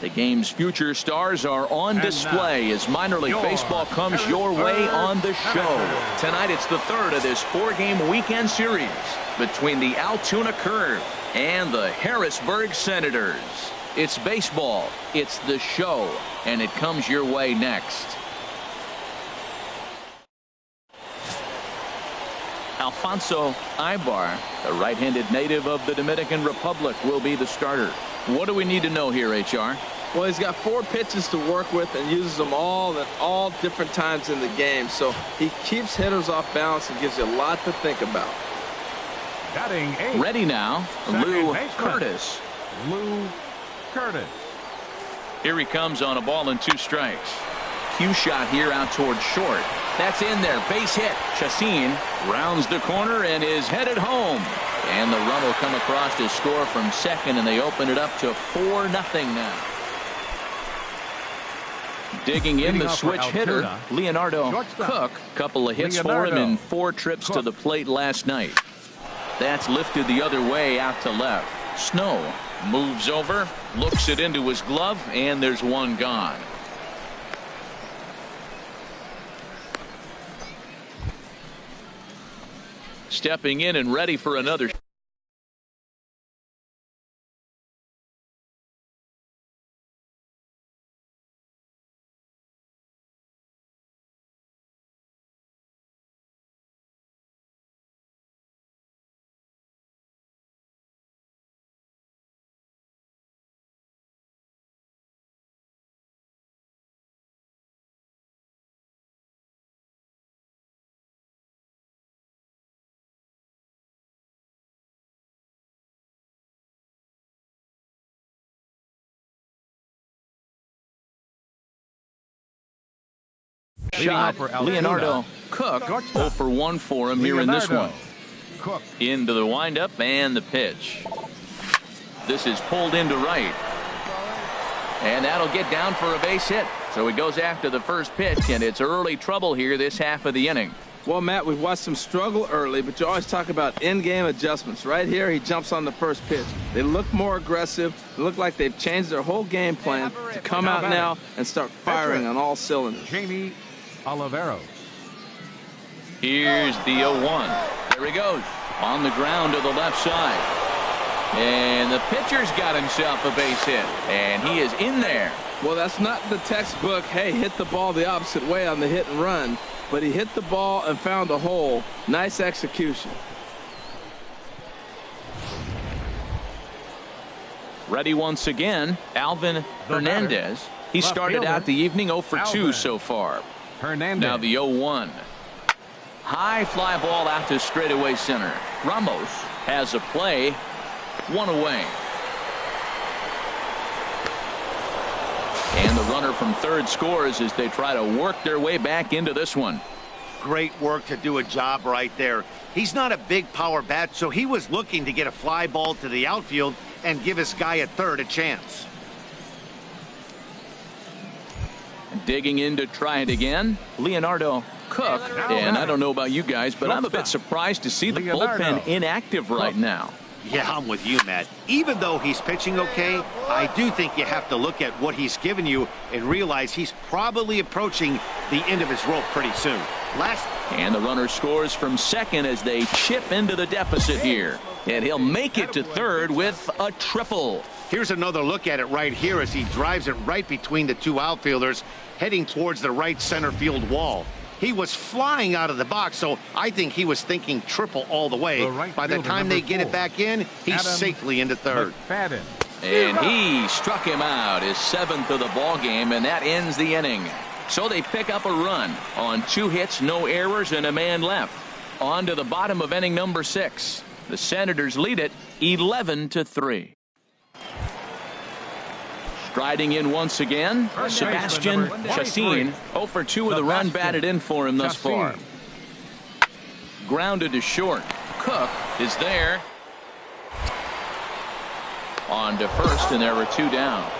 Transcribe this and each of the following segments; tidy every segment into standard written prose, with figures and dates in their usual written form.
The game's future stars are on display as minor league baseball comes your way on the show. Tonight it's the third of this 4-game weekend series between the Altoona Curve and the Harrisburg Senators. It's baseball, it's the show, and it comes your way next. Alfonso Ibar, the right-handed native of the Dominican Republic, will be the starter. What do we need to know here, HR? Well, he's got 4 pitches to work with and uses them all at all different times in the game. So he keeps hitters off balance and gives you a lot to think about. Batting 8. Ready now, Lou Curtis. Lou Curtis. Here he comes on a ball and 2 strikes. Cue shot here out towards short. That's in there. Base hit. Chacin rounds the corner and is headed home. And the run will come across to score from second, and they open it up to 4-0 now. Digging in the switch hitter, Leonardo Cook. Couple of hits for him in 4 trips to the plate last night. That's lifted the other way out to left. Snow moves over, looks it into his glove, and there's 1 gone. Stepping in and ready for another. Shot, Leonardo Cook, 0 for 1 for him here in this one. Into the windup and the pitch. This is pulled into right. And that'll get down for a base hit. So he goes after the first pitch, and it's early trouble here this half of the inning. Well, Matt, we've watched him struggle early, but you always talk about in-game adjustments. Right here, he jumps on the first pitch. They look more aggressive. They look like they've changed their whole game plan to come out now and start firing on all cylinders. Jamie Oliveros. Here's the 0-1. There he goes on the ground to the left side. And the pitcher's got himself a base hit, and he is in there. Well, that's not the textbook, hey, hit the ball the opposite way on the hit and run. But he hit the ball and found a hole. Nice execution. Ready once again, Alvin Hernandez. He started out the evening 0 for 2 so far. Hernandez. Now the 0-1. High fly ball out to straightaway center. Ramos has a play. 1 away. And the runner from third scores as they try to work their way back into this one. Great work to do a job right there. He's not a big power bat, so he was looking to get a fly ball to the outfield and give his guy at third a chance. Digging in to try it again, Leonardo Cook. And I don't know about you guys, but I'm a bit surprised to see the bullpen inactive right now. Yeah, I'm with you, Matt. Even though he's pitching okay, I do think you have to look at what he's given you and realize he's probably approaching the end of his rope pretty soon. And the runner scores from second as they chip into the deficit here. And he'll make it to third with a triple. Here's another look at it right here as he drives it right between the 2 outfielders, heading towards the right center field wall. He was flying out of the box, so I think he was thinking triple all the way. By the time they get it back in, he's safely into third. And he struck him out, his 7th of the ball game, and that ends the inning. So they pick up a run on 2 hits, no errors, and a man left. On to the bottom of inning number 6. The Senators lead it 11-3. Striding in once again, Sebastian Chassin. 0 for 2 with a run batted in for him thus far. Grounded to short. Cook is there. On to first, and there were 2 down.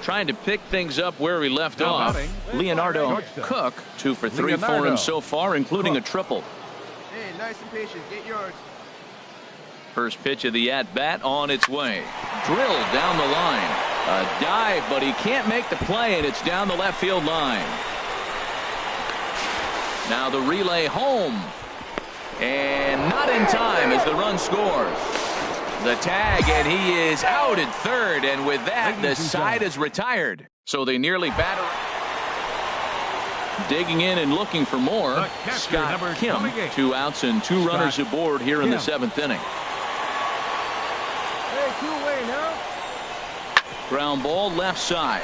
Trying to pick things up where we left off. Leonardo Cook, 2 for 3 for him so far, including a triple. Hey, nice and patient. Get yours. First pitch of the at-bat on its way. Drilled down the line. A dive, but he can't make the play, and it's down the left field line. Now the relay home. And not in time as the run scores. The tag, and he is out at third, and with that, the side is retired. So they nearly batter. Digging in and looking for more. Scott Kim, 2 outs and 2 runners aboard here in the 7th inning. Hey, 2-away now. Ground ball left side.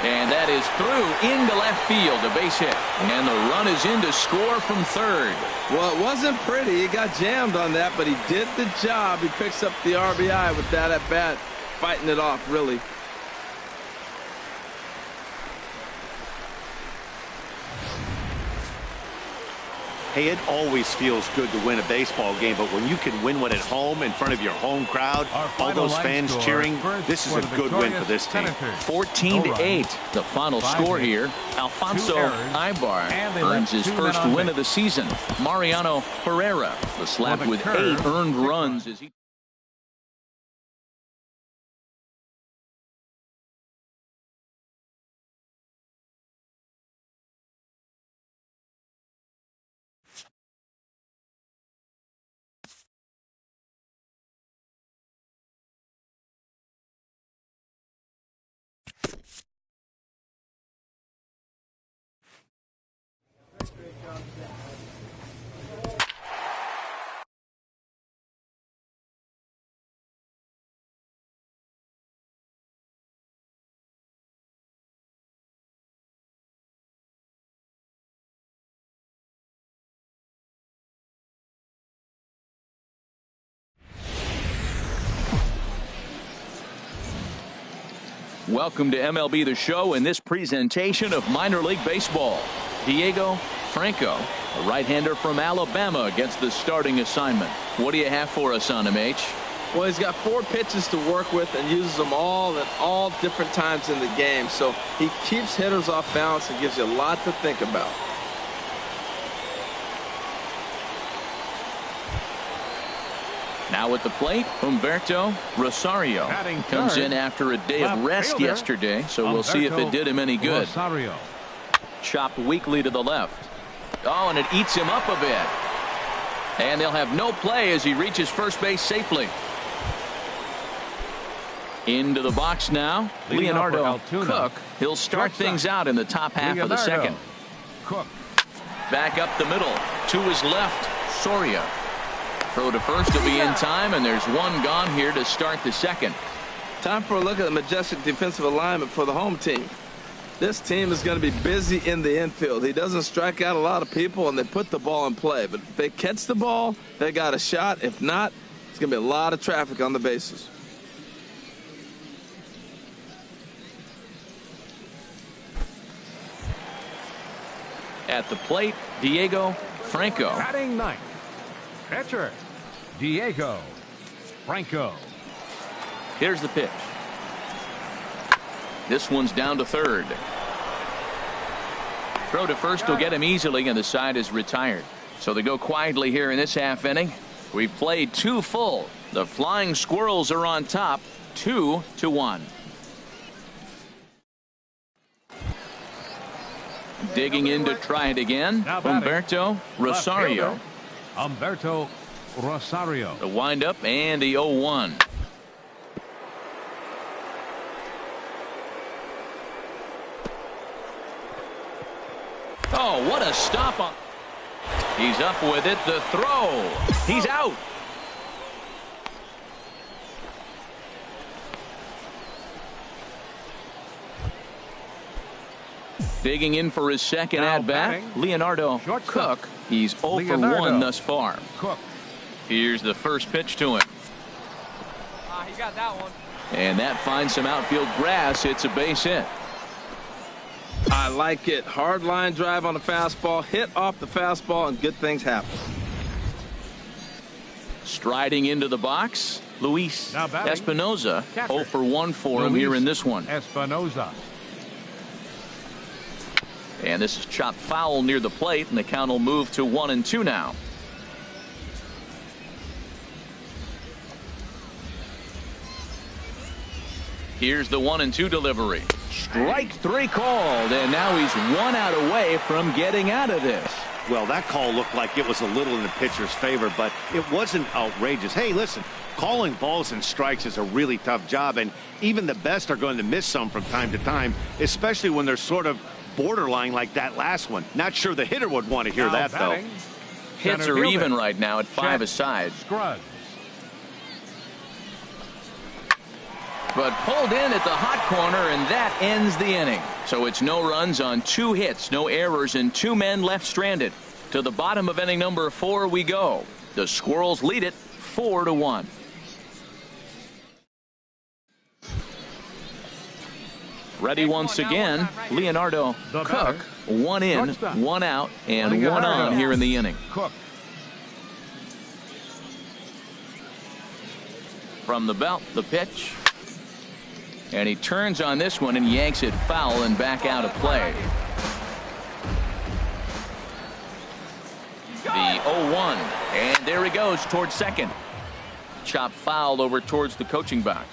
And that is through into left field, a base hit. And the run is in to score from third. Well, it wasn't pretty. He got jammed on that, but he did the job. He picks up the RBI with that at bat, fighting it off, really. Hey, it always feels good to win a baseball game, but when you can win one at home in front of your home crowd, all those fans cheering, this is a good win for this team. 14-8, the final score here. Alfonso Ibar earns his first win of the season. Mariano Herrera was slapped with 8 earned runs as he Welcome to MLB The Show in this presentation of minor league baseball. Diego Franco, a right-hander from Alabama, gets the starting assignment. What do you have for us on him, H? Well, he's got 4 pitches to work with and uses them all at all different times in the game. So he keeps hitters off balance and gives you a lot to think about. Now at the plate, Humberto Rosario comes in after a day of rest yesterday, so we'll see if it did him any good. Chopped weakly to the left. Oh, and it eats him up a bit. And they'll have no play as he reaches first base safely. Into the box now, Leonardo Cook. He'll start things out in the top half of the second. Cook. Back up the middle. To his left, Soria. Throw to first will be in time, and there's 1 gone here to start the second. Time for a look at the majestic defensive alignment for the home team. This team is going to be busy in the infield. He doesn't strike out a lot of people, and they put the ball in play. But if they catch the ball, they got a shot. If not, it's going to be a lot of traffic on the bases. At the plate, Diego Franco. Batting 9th. Catcher, Diego Franco. Here's the pitch. This one's down to third. Throw to first will get him easily, and the side is retired. So they go quietly here in this half inning. We've played 2 full. The Flying Squirrels are on top, 2-1. Digging in to try it again, Humberto Rosario. Humberto Rosario. The windup and the 0-1. Oh, what a stop on. He's up with it. The throw. He's out. Digging in for his second at-bat, Leonardo Cook. He's 0 for 1 thus far. Cook. Here's the first pitch to him. He got that one. And that finds some outfield grass. It's a base hit. I like it. Hard line drive on the fastball, hit off the fastball, and good things happen. Striding into the box, Luis Espinoza. 0 for 1 for him here in this one. Espinoza. And this is chopped foul near the plate, and the count will move to 1-2 now. Here's the 1-2 delivery. Strike 3 called, and now he's 1 out away from getting out of this. Well, that call looked like it was a little in the pitcher's favor, but it wasn't outrageous. Hey, listen, calling balls and strikes is a really tough job, and even the best are going to miss some from time to time, especially when they're sort of borderline like that last one. Not sure the hitter would want to hear that, though. Hits are even right now at 5 aside. Scruggs. But pulled in at the hot corner, and that ends the inning. So it's no runs on 2 hits, no errors, and 2 men left stranded. To the bottom of inning number 4 we go. The Squirrels lead it 4-1. Ready once again, Leonardo Cook. 1 in, 1 out, and 1 on here in the inning. Cook. From the belt, the pitch. And he turns on this one and yanks it foul and back out of play. The 0-1. And there he goes towards second. Chop foul over towards the coaching box.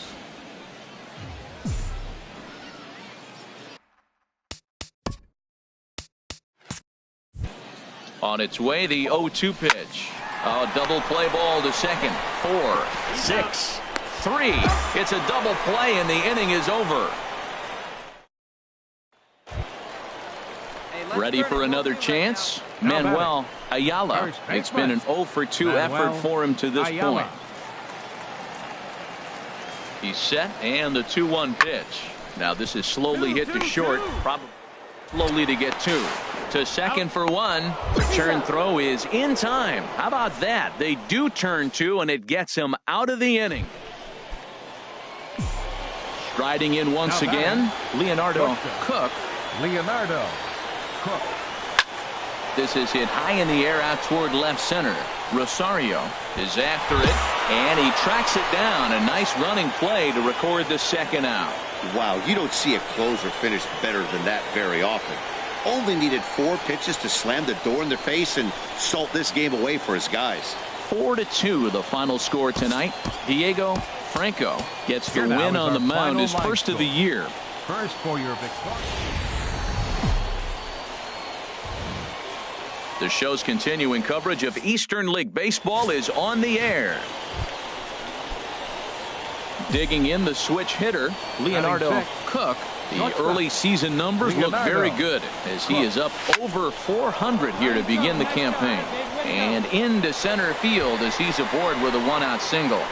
On its way, the 0-2 pitch. A double play ball to second. 4, 6, 3. It's a double play, and the inning is over. Ready for another chance? Manuel Ayala. It's been an 0 for 2 effort for him to this point. He's set, and the 2-1 pitch. Now this is slowly hit to short, probably slowly to get 2. To second for 1. Return throw is in time. How about that? They do turn 2, and it gets him out of the inning. Striding in once again, Leonardo Cook. Leonardo Cook. This is hit high in the air out toward left center. Rosario is after it, and he tracks it down. A nice running play to record the second out. Wow, you don't see a closer finish better than that very often. Only needed 4 pitches to slam the door in their face and salt this game away for his guys. 4-2 the final score tonight. Diego Franco gets the win on the mound, his first of the year. First for your victory. The show's continuing coverage of Eastern League Baseball is on the air. Digging in the switch hitter, Leonardo Cook. The early season numbers look very good as he is up over 400 here to begin the campaign. And into center field as he's aboard with a 1-out single.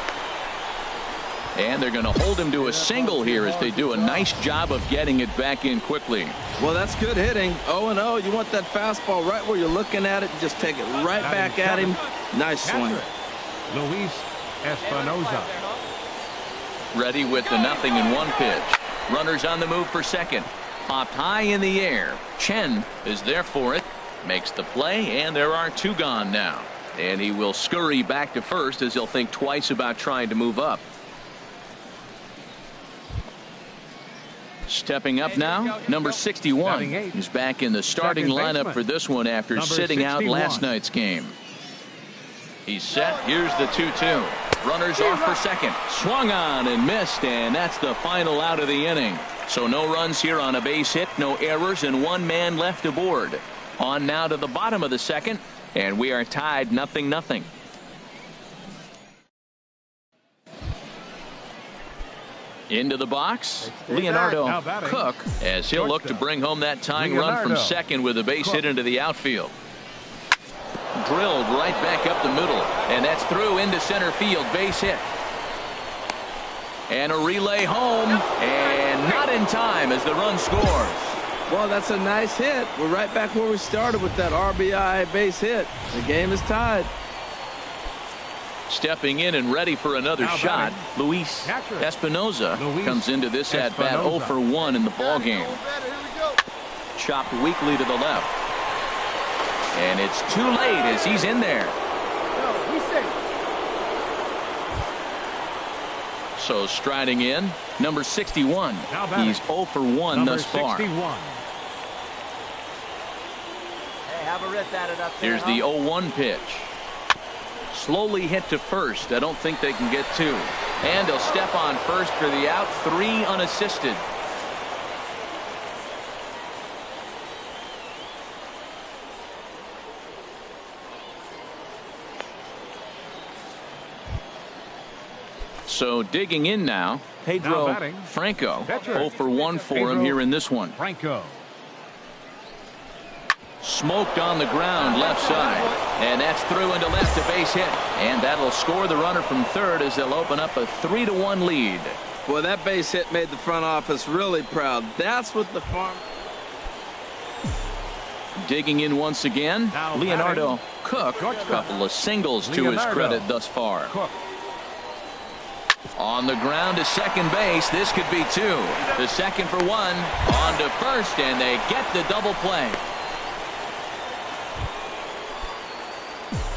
And they're going to hold him to a single here as they do a nice job of getting it back in quickly. Well, that's good hitting. 0-0. You want that fastball right where you're looking at it. Just take it right back at him. Nice swing. Luis Espinoza. Ready with the 0-1 pitch. Runners on the move for second. Popped high in the air. Chen is there for it. Makes the play, and there are 2 gone now. And he will scurry back to first as he'll think twice about trying to move up. Stepping up now, number 61. He's back in the starting lineup for this one after sitting out last night's game. He's set. Here's the 2-2. Runners off for second. Swung on and missed, and that's the final out of the inning. So no runs here on a base hit, no errors, and 1 man left aboard. On now to the bottom of the second, and we are tied 0-0. Into the box, Leonardo Cook, as he'll look to bring home that tying run from second with a base hit into the outfield. drilled right back up the middle, and that's through into center field. Base hit. And a relay home, and not in time as the run scores. Well, that's a nice hit. We're right back where we started with that RBI base hit. The game is tied. Stepping in and ready for another shot, Luis Espinoza comes into this at bat 0 for 1 in the ball game. Chopped weakly to the left, and it's too late as he's in there. So striding in, number 61. He's 0 for 1 thus far. Here's the 0-1 pitch. Slowly hit to first. I don't think they can get two. And he'll step on first for the out. 3 unassisted. So digging in now, Pedro Franco. 0 for 1 for him here in this one. Franco. Smoked on the ground left side, and that's through into left, a base hit, and that'll score the runner from third as they'll open up a 3-1 lead. Boy, that base hit made the front office really proud. That's what the farm. Digging in once again, Leonardo Cook. A couple of singles to his credit thus far. On the ground to second base. This could be 2. The second for 1. On to first, and they get the double play.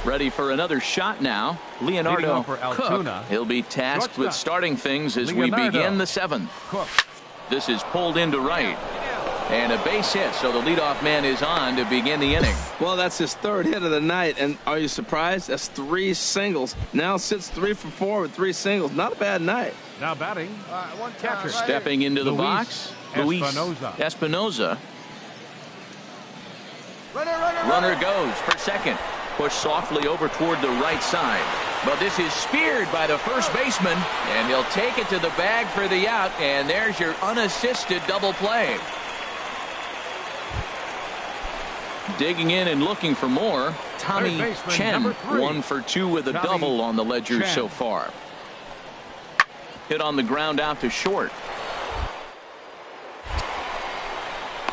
Ready for another shot now, Leonardo Cook. He'll be tasked with starting things as we begin the 7th. This is pulled into right. And a base hit, so the leadoff man is on to begin the inning. Well, that's his 3rd hit of the night, and are you surprised? That's 3 singles. Now sits 3 for 4 with 3 singles. Not a bad night. Now batting, catcher. Stepping into the box, Luis Espinoza. Runner goes for second. Pushed softly over toward the right side. But this is speared by the first baseman, and he'll take it to the bag for the out, and there's your unassisted double play. Digging in and looking for more, Tommy Chen, 1 for 2 with a double on the ledger so far. Hit on the ground out to short.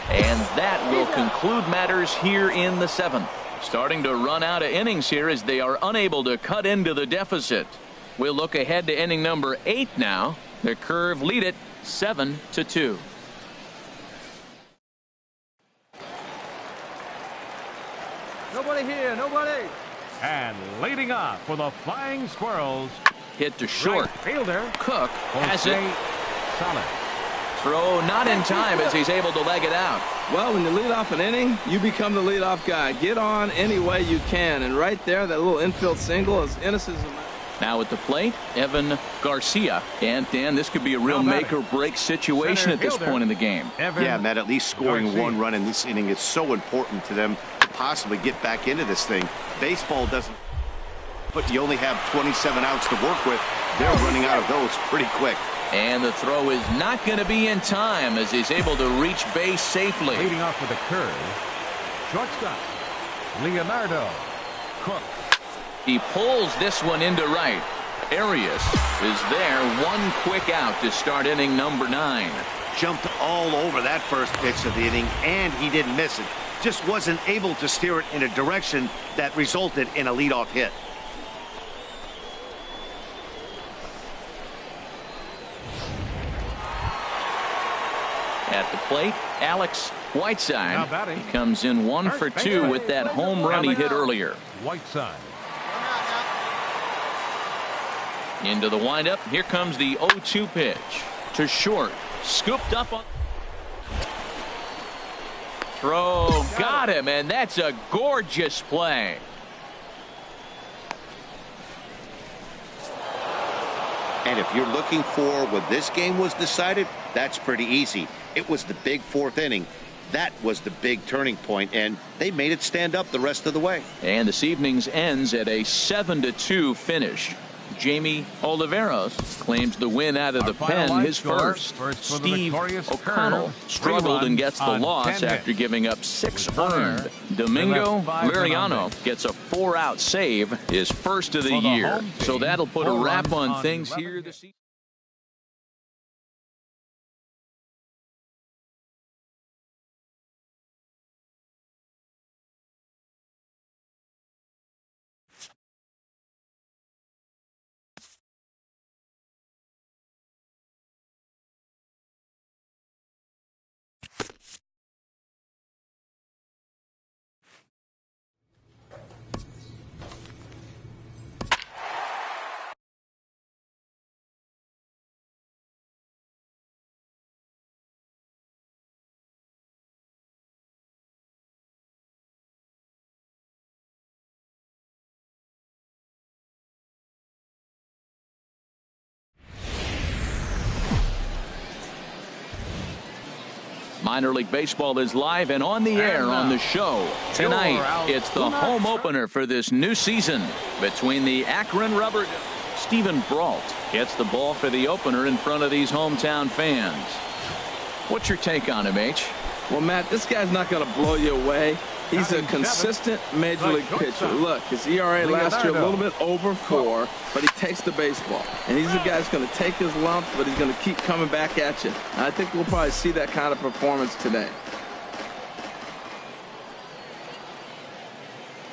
And that will conclude matters here in the 7th. Starting to run out of innings here as they are unable to cut into the deficit. We'll look ahead to inning number 8 now. The Curve lead it 7-2. Nobody here, nobody. And leading off for the Flying Squirrels. Hit to short. Right fielder Cook has it. Solid. Throw not in time as he's able to leg it out. Well, when you lead off an inning, you become the leadoff guy. Get on any way you can. And right there, that little infield single, as innocent as a... Now at the plate, Evan Garcia. And Dan, this could be a real make or break situation at this point in the game. Yeah, Matt, at least scoring 1 run in this inning is so important to them to possibly get back into this thing. Baseball doesn't, but you only have 27 outs to work with. They're running out of those pretty quick. And the throw is not going to be in time as he's able to reach base safely. Leading off with a curve. Shortstop, Leonardo Cook. He pulls this one into right. Arias is there. 1 quick out to start inning number 9. Jumped all over that first pitch of the inning, and he didn't miss it. Just wasn't able to steer it in a direction that resulted in a leadoff hit. At the plate, Alex Whiteside. He comes in 1 for 2 with that home run he hit earlier. Whiteside. Into the windup. Here comes the 0-2 pitch to short. Scooped up on. Throw. Got him, and that's a gorgeous play. And if you're looking for when this game was decided, that's pretty easy. It was the big 4th inning. That was the big turning point, and they made it stand up the rest of the way. And this evening's ends at a 7-2 finish. Jamie Oliveros claims the win out of the pen, his first. Steve O'Connell struggled and gets the loss after giving up 6 earned. Domingo Liriano gets a 4-out save, his first of the year. So that'll put a wrap on things here this season. Minor League Baseball is live and on the air on the show. Tonight, it's the home opener for this new season between the Akron Rubber. Stephen Brault gets the ball for the opener in front of these hometown fans. What's your take on him, H? Well, Matt, this guy's not going to blow you away. He's a consistent major league pitcher. Look, his ERA last year a little bit over 4, but he takes the baseball. And he's a guy that's going to take his lumps, but he's going to keep coming back at you. And I think we'll probably see that kind of performance today.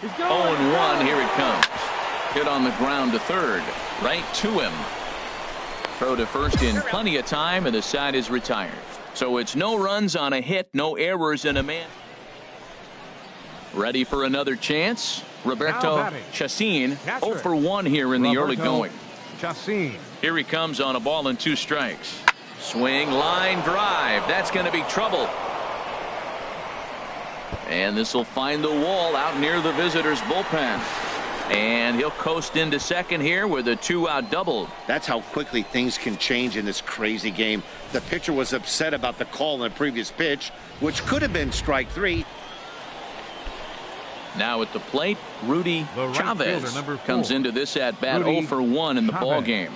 0-1, here it comes. Hit on the ground to third, right to him. Throw to first in plenty of time, and the side is retired. So it's no runs on a hit, no errors, and a man. Ready for another chance. Roberto Chacin, 0 for 1 here in the early going. Chacin. Here he comes on a ball and 2 strikes. Swing, line drive. That's going to be trouble. And this will find the wall out near the visitors' bullpen. And he'll coast into second here with a 2-out double. That's how quickly things can change in this crazy game. The pitcher was upset about the call in the previous pitch, which could have been strike 3. Now at the plate, Rudy Chavez comes into this at bat 0 for 1 in the ball game.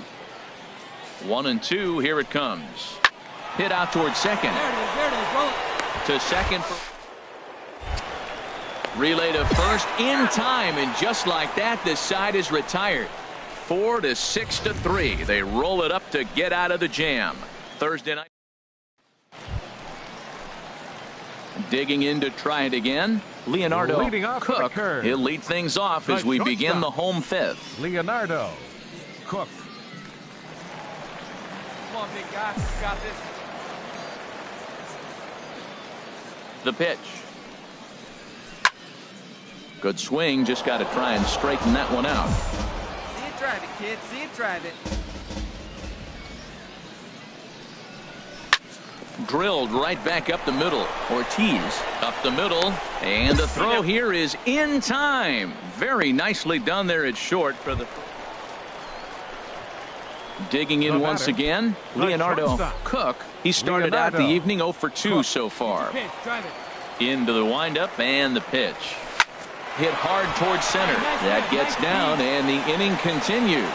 1-2. Here it comes. Hit out towards second. To second. Relay to first in time, and just like that, this side is retired. 4 to 6 to 3. They roll it up to get out of the jam. Thursday night. Digging in to try it again. Leonardo Cook. He'll lead things off as we begin the home 5th. Leonardo Cook. Come on, big guy. You got this. The pitch. Good swing. Just got to try and straighten that one out. See it, drive it, kid. See it, drive it. Drilled right back up the middle. Ortiz up the middle, and the throw here is in time. Very nicely done there at short for the. Digging in once again, Leonardo Cook. He started out the evening 0 for 2 so far. Into the windup and the pitch. Hit hard towards center. That gets down, and the inning continues.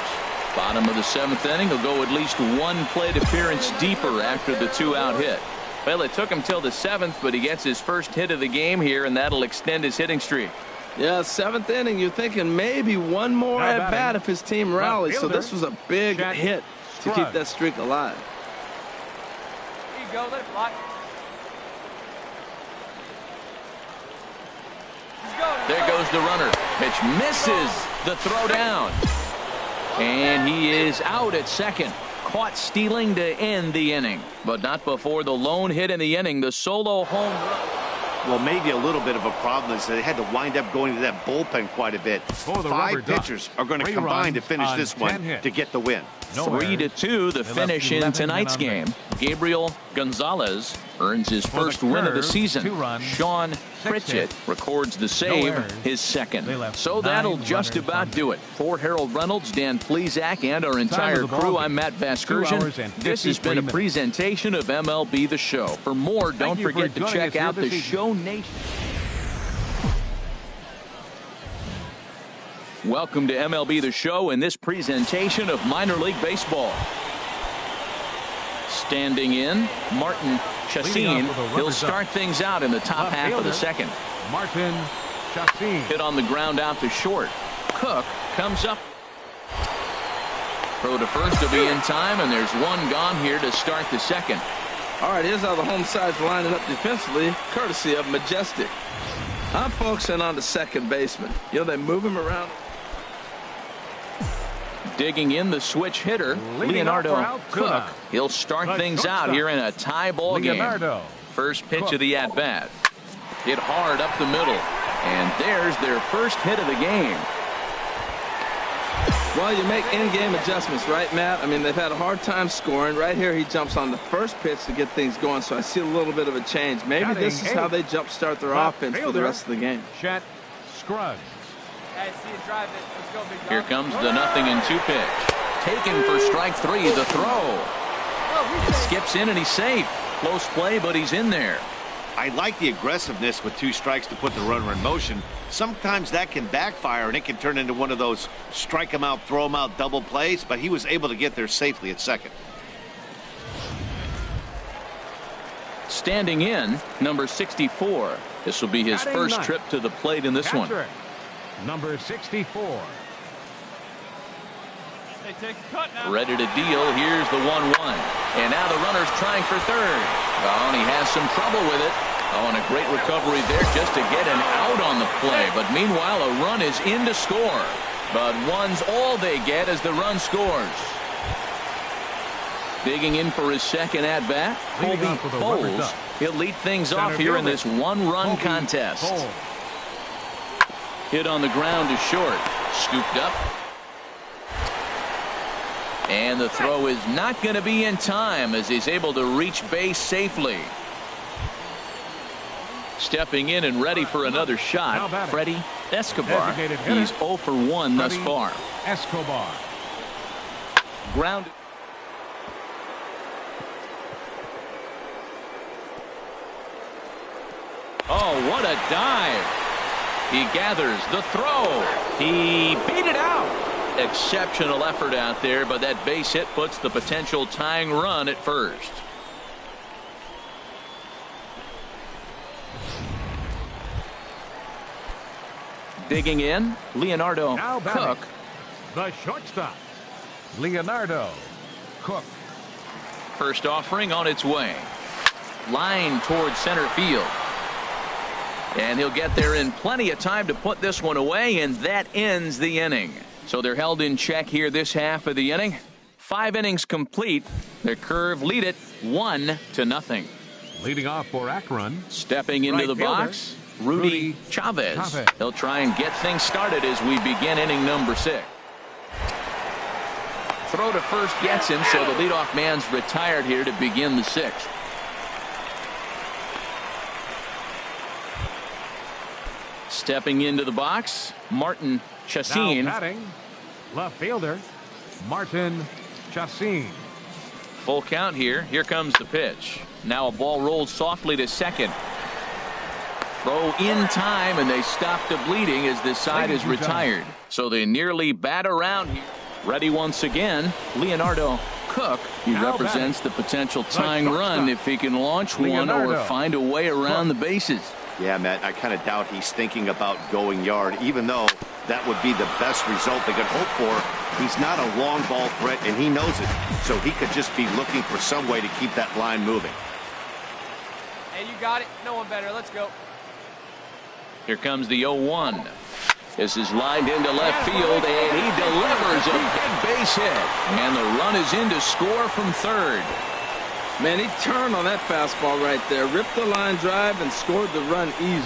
Bottom of the 7th inning. He'll go at least 1 plate appearance deeper after the 2-out hit. Well, it took him till the 7th, but he gets his first hit of the game here, and that'll extend his hitting streak. Yeah, 7th inning, you're thinking maybe one more at bat if his team rallies. So this was a big hit to keep that streak alive. Here you go, let it fly. There goes the runner. Pitch misses the throw down. And he is out at second. Caught stealing to end the inning, but not before the lone hit in the inning, the solo home run. Well, maybe a little bit of a problem is that they had to wind up going to that bullpen quite a bit. 5 pitchers are going to combine to finish this one to get the win. 3-2 the finish in tonight's game. Gabriel Gonzalez earns his first win of the season. Sean Pritchett records the save, his second. So that'll just about do it. For Harold Reynolds, Dan Plesac, and our entire crew, I'm Matt Vasgersian. This has been a presentation of MLB The Show. For more, don't forget to check out the Show Nation. Welcome to MLB The Show in this presentation of minor league baseball. Standing in, Martin Chacin. He'll start things out in the top half of the second. Martin Chassin. Hit on the ground out to short. Cook comes up. Throw to first to be in time, and there's one gone here to start the second. All right, here's how the home side's lining up defensively, courtesy of Majestic. I'm focusing on the second baseman. You know, they move him around. Digging in the switch hitter, Leonardo Cook. He'll start things out here in a tie ball game. First pitch of the at-bat. Hit hard up the middle. And there's their first hit of the game. Well, you make in-game adjustments, right, Matt? I mean, they've had a hard time scoring. Right here, he jumps on the first pitch to get things going, so I see a little bit of a change. Maybe this is how they jumpstart their offense for the rest of the game. Chet Scruggs. Hey, see you drive it. Let's go, big dog. Here comes the 0-2 pitch. Taken for strike three, the throw. It skips in and he's safe. Close play, but he's in there. I like the aggressiveness with 2 strikes to put the runner in motion. Sometimes that can backfire and it can turn into one of those strike him out, throw him out double plays, but he was able to get there safely at second. Standing in, number 64. This will be his first trip to the plate in this one. Number 64. Hey, take a cut now. Ready to deal. Here's the 1-1. And now the runner's trying for third. Oh, and he has some trouble with it. Oh, and a great recovery there just to get an out on the play. But meanwhile, a run is in to score. But one's all they get as the run scores. Digging in for his second at-bat, Colby Bowles. He'll lead things off here in this one-run contest. Hit on the ground to short. Scooped up. And the throw is not going to be in time as he's able to reach base safely. Stepping in and ready for another shot, Freddie Escobar. He's 0 for 1 thus far. Escobar. Grounded. Oh, what a dive. He gathers the throw. He beat it out. Exceptional effort out there, but that base hit puts the potential tying run at first. Digging in, Leonardo Cook. The shortstop, Leonardo Cook. First offering on its way. Line towards center field. And he'll get there in plenty of time to put this one away, and that ends the inning. So they're held in check here this half of the inning. 5 innings complete. The Curve lead it 1-0. Leading off for Akron. Stepping into the box, Rudy Chavez. He'll try and get things started as we begin inning number 6. Throw to first gets him, so the leadoff man's retired here to begin the 6th. Stepping into the box, Martin Chassin. Now batting, left fielder, Martin Chassin. Full count here. Here comes the pitch. Now a ball rolled softly to second. Throw in time, and they stop the bleeding as this side is retired. So they nearly bat around here. Ready once again, Leonardo Cook. He represents the potential tying run if he can launch one or find a way around the bases. Yeah, Matt, I kind of doubt he's thinking about going yard, even though that would be the best result they could hope for. He's not a long ball threat, and he knows it. So he could just be looking for some way to keep that line moving. Hey, you got it. No one better. Let's go. Here comes the 0-1. This is lined into left field, and he delivers a big base hit. And the run is in to score from third. Man, he turned on that fastball right there, ripped the line drive, and scored the run easy.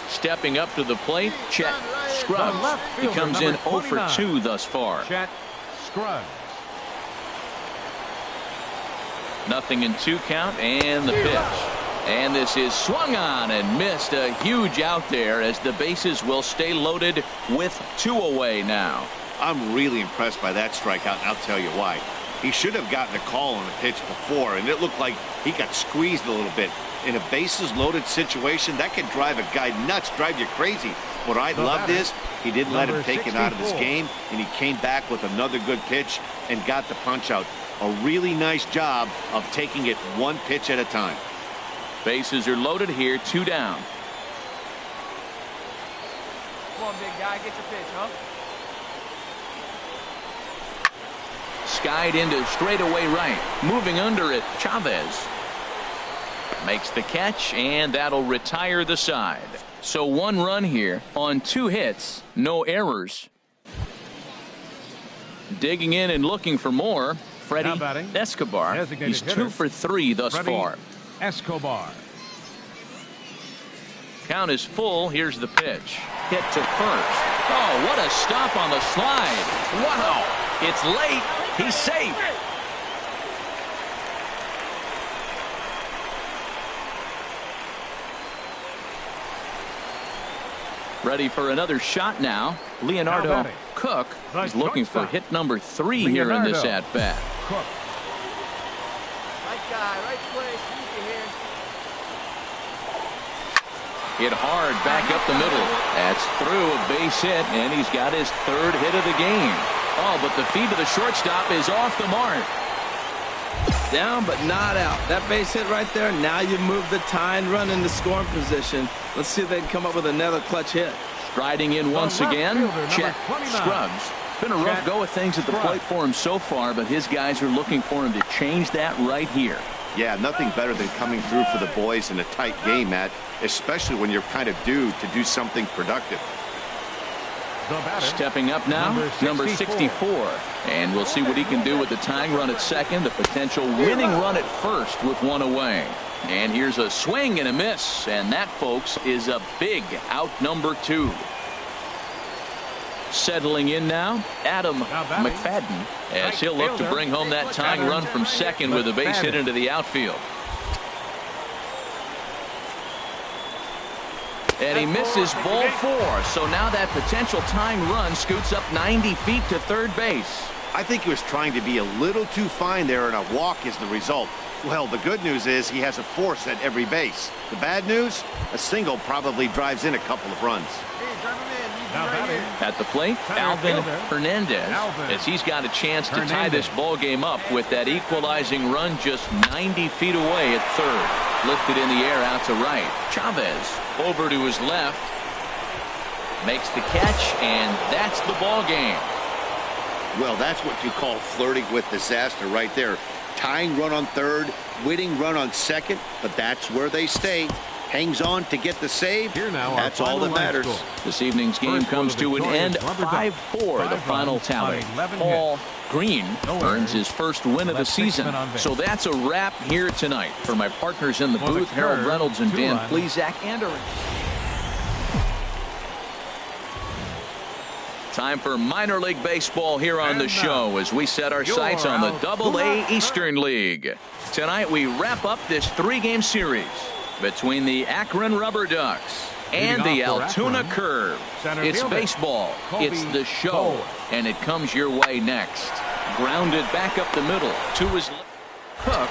Stepping up to the plate, Chet Scruggs. He comes in 0 for 2 thus far. Chet Scruggs. 0-2 count, and the pitch. And this is swung on and missed. A huge out there as the bases will stay loaded with 2 away now. I'm really impressed by that strikeout, and I'll tell you why. He should have gotten a call on the pitch before, and it looked like he got squeezed a little bit. In a bases loaded situation, that can drive a guy nuts, drive you crazy. What I loved is he didn't let him take it out of his 64. game, and he came back with another good pitch and got the punch out. A really nice job of taking it one pitch at a time. Bases are loaded here, 2 down. Come on, big guy, get your pitch, huh? Skied into straightaway right. Moving under it, Chavez makes the catch, and that'll retire the side. So 1 run here on 2 hits, no errors. Digging in and looking for more, Freddie Now batting, Escobar. designated He's hitter, 2 for 3 thus Freddie far. Escobar. Count is full. Here's the pitch. Hit to first. Oh, what a stop on the slide. Wow. It's late. He's safe. Ready for another shot now. Leonardo Now batting, Cook the is looking for shortstop, hit number 3 here in this Leonardo at-bat. Cook. Right guy, right place. Use your hands. Hit hard back up the middle. That's through a base hit, and he's got his 3rd hit of the game. Oh, but the feed to the shortstop is off the mark. Down but not out. That base hit right there. Now you move the tying run into scoring position. Let's see if they can come up with another clutch hit. Striding in once left again, fielder, number Chet 29. Scruggs. Been a rough Chet go of things at the Scruggs. plate for him so far, but his guys are looking for him to change that right here. Yeah, nothing better than coming through for the boys in a tight game, Matt, especially when you're kind of due to do something productive. The batter, Stepping up now, number 64. And we'll see what he can do with the tying run at second, the potential winning run at first with 1 away. And here's a swing and a miss, and that, folks, is a big out number 2. Settling in now, Adam batting, McFadden, as right he'll look to fielder, bring home that tying run from second with a base hit McFadden. into the outfield. And he misses ball 4, so now that potential tying run scoots up 90 feet to third base. I think he was trying to be a little too fine there, and a walk is the result. Well, the good news is he has a force at every base. The bad news, a single probably drives in a couple of runs. Hey, drive him in. Leave Now him right batting, here. At the plate, Center Alvin fielder, Hernandez, Alvin as he's got a chance to tie Hernandez. this ball game up with that equalizing run just 90 feet away at third. Lifted in the air out to right. Chavez over to his left. Makes the catch, and that's the ball game. Well, that's what you call flirting with disaster right there. Tying run on third, winning run on second, but that's where they stay. Hangs on to get the save. Here now, our That's all final that line matters. score. This evening's game First for comes the to an victorious end, Rubber Ducks. 5-4, the 5 final runs tally. on 11 Paul Green No earns errors. his first win of the Left season. six men on base. So that's a wrap here tonight. For my partners in the For the booth, Harold Curve, Reynolds and 2 Dan runs. Plesac, and a time for minor league baseball here on the And show as we set our your sights on the Altoona AA Eastern League. Tonight we wrap up this 3-game series between the Akron Rubber Ducks and the Leading off for Altoona Akron, Curve. center It's fielder, baseball. Kobe It's the show. Cole. And it comes your way next. Grounded back up the middle to his Cook.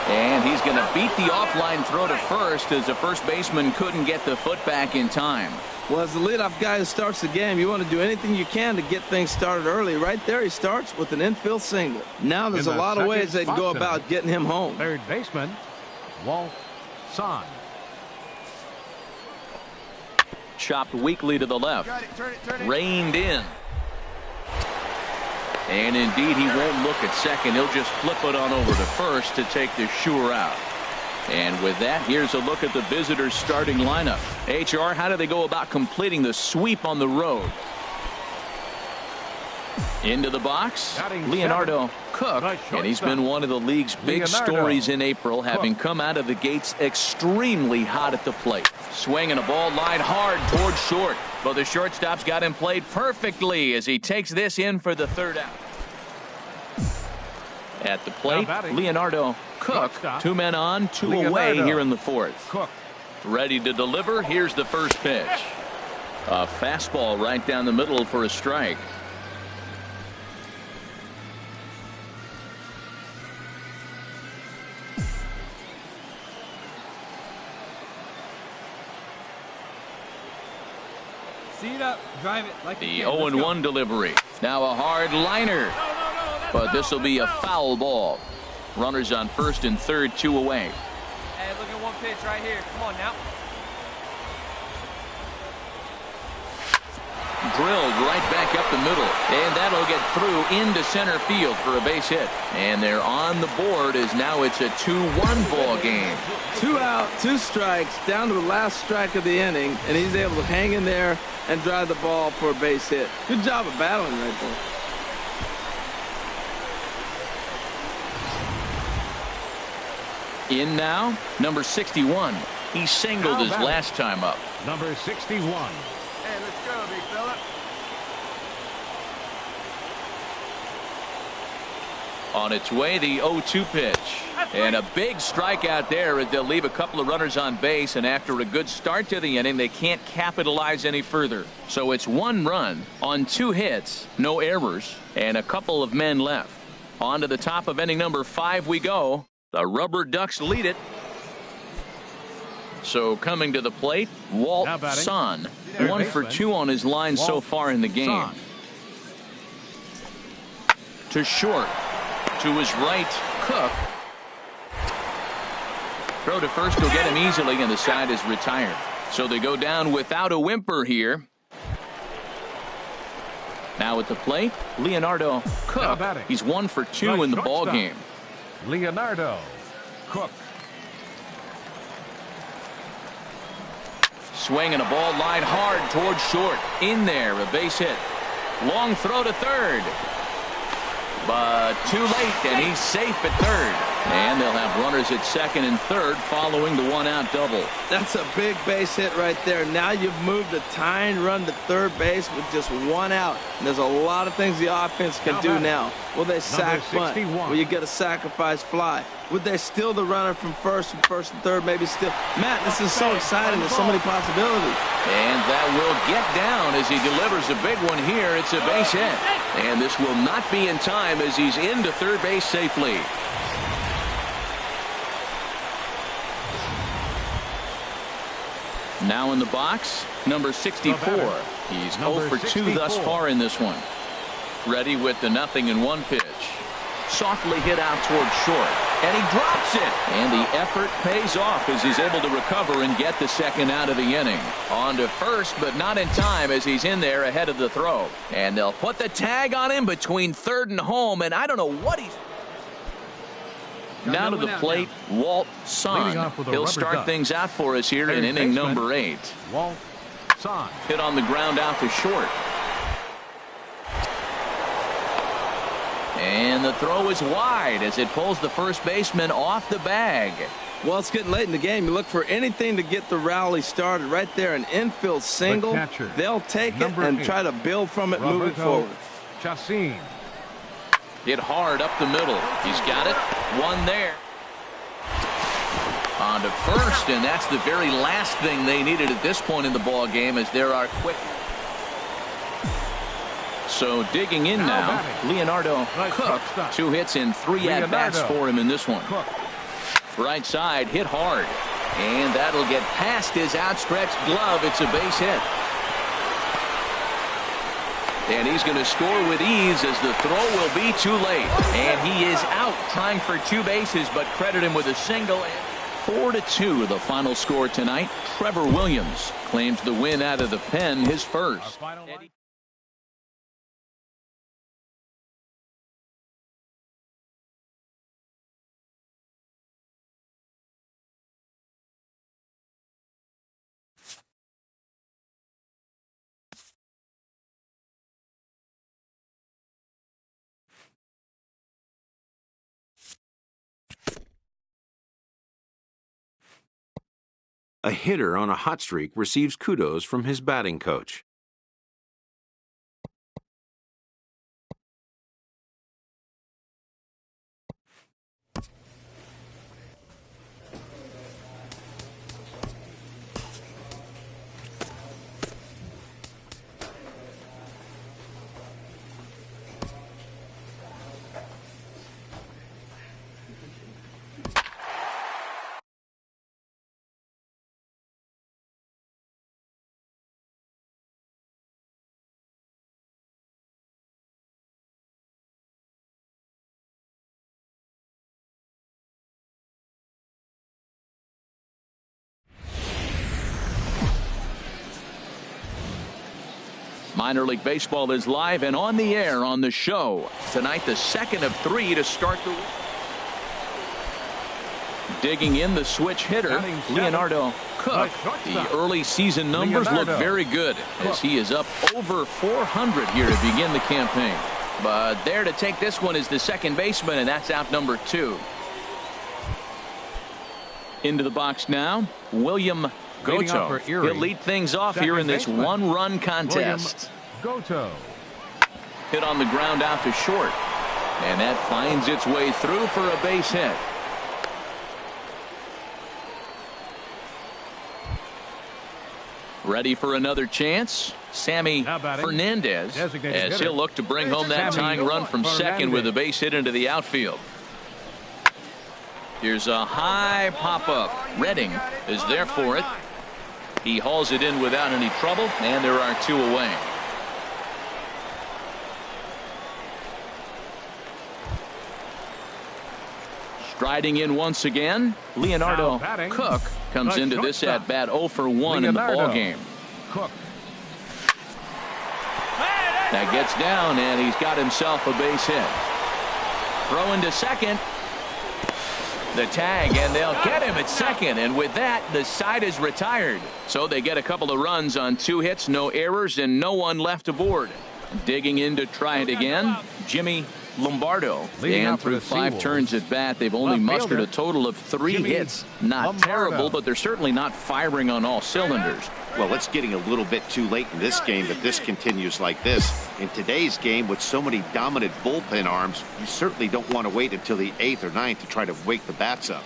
And he's going to beat the offline throw to first as the first baseman couldn't get the foot back in time. Well, as the leadoff guy who starts the game, you want to do anything you can to get things started early. Right there, he starts with an infield single. Now there's In a the lot of second ways they can go spot about tonight. getting him home. Third baseman, Walt Son. Chopped weakly to the left. Got it. Turn it. Reined in. And indeed, he won't look at second. He'll just flip it on over to first to take the sure out. And with that, here's a look at the visitors' starting lineup. HR, how do they go about completing the sweep on the road? Into the box, Batting Leonardo seventh, Cook, the and he's shortstop. been one of the league's big Leonardo stories in April, having Cook. come out of the gates extremely hot at the plate. Swinging a ball line hard towards short, but the shortstop's got him played perfectly as he takes this in for the third out. At the plate, Now batting, Leonardo Cook, shortstop, 2 men on, 2 away Leonardo here in the fourth. Cook. Ready to deliver. Here's the first pitch. A fastball right down the middle for a strike. Seat up, drive it like The 0-1 delivery. Now a hard liner. But this will be a foul ball. Runners on first and third, 2 away. Hey, look at one pitch right here. Come on now. Drilled right back up the middle. And that'll get through into center field for a base hit. And they're on the board as now it's a 2-1 ball game. 2 out, 2 strikes, down to the last strike of the inning, and he's able to hang in there and drive the ball for a base hit. Good job of battling right there. In now, number 61. He singled his last time up. Number 61. Hey, let's go, big fella. On its way, the 0-2 pitch. And a big strikeout there as they'll leave a couple of runners on base, and after a good start to the inning, they can't capitalize any further. So it's 1 run on 2 hits, no errors, and a couple of men left. On to the top of inning number 5 we go. The Rubber Ducks lead it. So coming to the plate, Walt Son. 1 for 2 on his line so far in the game. To short. To his right, Cook. Throw to first will get him easily, and the side is retired. So they go down without a whimper here. Now at the plate, Leonardo Cook. He's 1 for 2 in the ball game. Leonardo Cook. Swing and a ball line hard towards short. In there, a base hit. Long throw to third. But too late, and he's safe at third. And they'll have runners at second and third following the 1-out double. That's a big base hit right there. Now you've moved a tying run to third base with just 1 out. And there's a lot of things the offense can do now. Will they sack bunt? Will you get a sacrifice fly? Would they steal the runner from first and third, maybe still? Matt, this is so exciting. There's so many possibilities. And that will get down as he delivers a big one here. It's a base hit. And this will not be in time as he's into third base safely. Now in the box, number 64. He's 0 for 2 thus far in this one. Ready with the 0-1 pitch. Softly hit out towards short. And he drops it. And the effort pays off as he's able to recover and get the second out of the inning. On to first, but not in time as he's in there ahead of the throw. And they'll put the tag on him between third and home. And I don't know what he's... Now to the plate, Walt Son. He'll start things out for us here in inning number 8. Walt Son. Hit on the ground out to short. And the throw is wide as it pulls the first baseman off the bag. Well, it's getting late in the game. You look for anything to get the rally started. Right there, an infield single. They'll take it and try to build from it moving forward. Chacin. Hit hard up the middle. He's got it. 1 there. On to first, and that's the very last thing they needed at this point in the ball game, as there are quick. So digging in now, Leonardo Cook. 2 hits and 3 at-bats for him in this one. Right side, hit hard. And that'll get past his outstretched glove. It's a base hit. And he's going to score with ease as the throw will be too late. And he is out trying for 2 bases, but credit him with a single. 4-2 the final score tonight. Trevor Williams claims the win out of the pen, his first. A hitter on a hot streak receives kudos from his batting coach. Minor League Baseball is live and on the air on the show. Tonight, the second of 3 to start the week. Digging in the switch hitter, Leonardo Cook. The early season numbers look very good as he is up over 400 here to begin the campaign. But there to take this one is the second baseman, and that's out number 2. Into the box now, William Goto. He'll lead things off here in this one-run contest. Goto. Hit on the ground out to short. And that finds its way through for a base hit. Ready for another chance? Sammy Fernandez, as he'll look to bring home that tying run from second with a base hit into the outfield. Here's a high pop-up. Redding is there for it. He hauls it in without any trouble, and there are 2 away. Striding in once again, Leonardo Cook comes into this at bat 0 for 1 in the ball game. That gets down, and he's got himself a base hit. Throw into second. The tag, and they'll get him at second, and with that, the side is retired. So they get a couple of runs on 2 hits, no errors, and no one left aboard. Digging in to try it again, Jimmy Lombardo. And through 5 turns at bat, they've only mustered a total of 3 hits. Not terrible, but they're certainly not firing on all cylinders. Well, it's getting a little bit too late in this game if this continues like this. In today's game, with so many dominant bullpen arms, you certainly don't want to wait until the 8th or 9th to try to wake the bats up.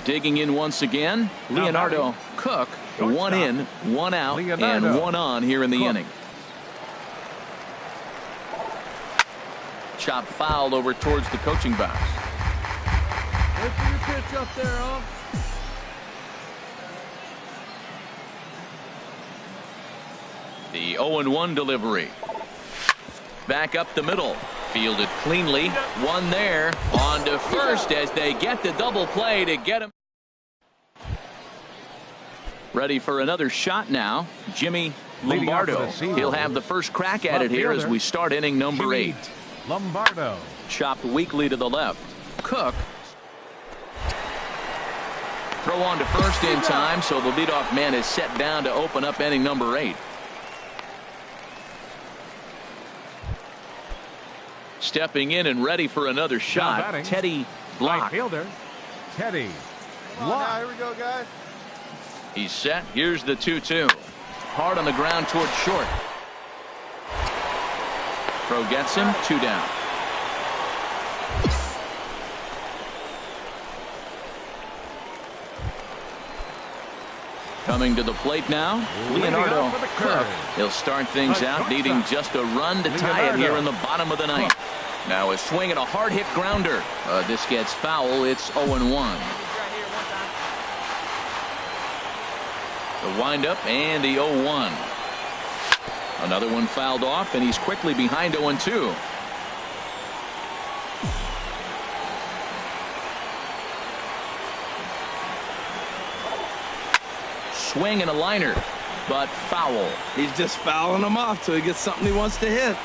Digging in once again, Leonardo Cook. 1 in, 1 out, and 1 on here in the inning. Chop fouled over towards the coaching box. Wait for your pitch up there, huh? The 0-1 delivery. Back up the middle. Fielded cleanly. 1 there. On to first as they get the double play to get him. Ready for another shot now. Jimmy Lombardo. He'll have the first crack at it here as we start inning number 8. Lombardo. Chopped weakly to the left. Cook. Throw on to first in time, so the leadoff man is set down to open up inning number 8. Stepping in and ready for another shot, Teddy Block. Fielder, Teddy Block. Here we go, guys. He's set. Here's the 2-2. Hard on the ground towards short. Throw gets him. 2 down. Coming to the plate now, Leonardo Cook. He'll start things out, needing just a run to tie it here in the bottom of the 9th. Now a swing and a hard hit grounder. This gets foul. It's 0-1. The windup and the 0-1. Another one fouled off, and he's quickly behind 0-2. Swing and a liner, but foul. He's just fouling them off till he gets something he wants to hit.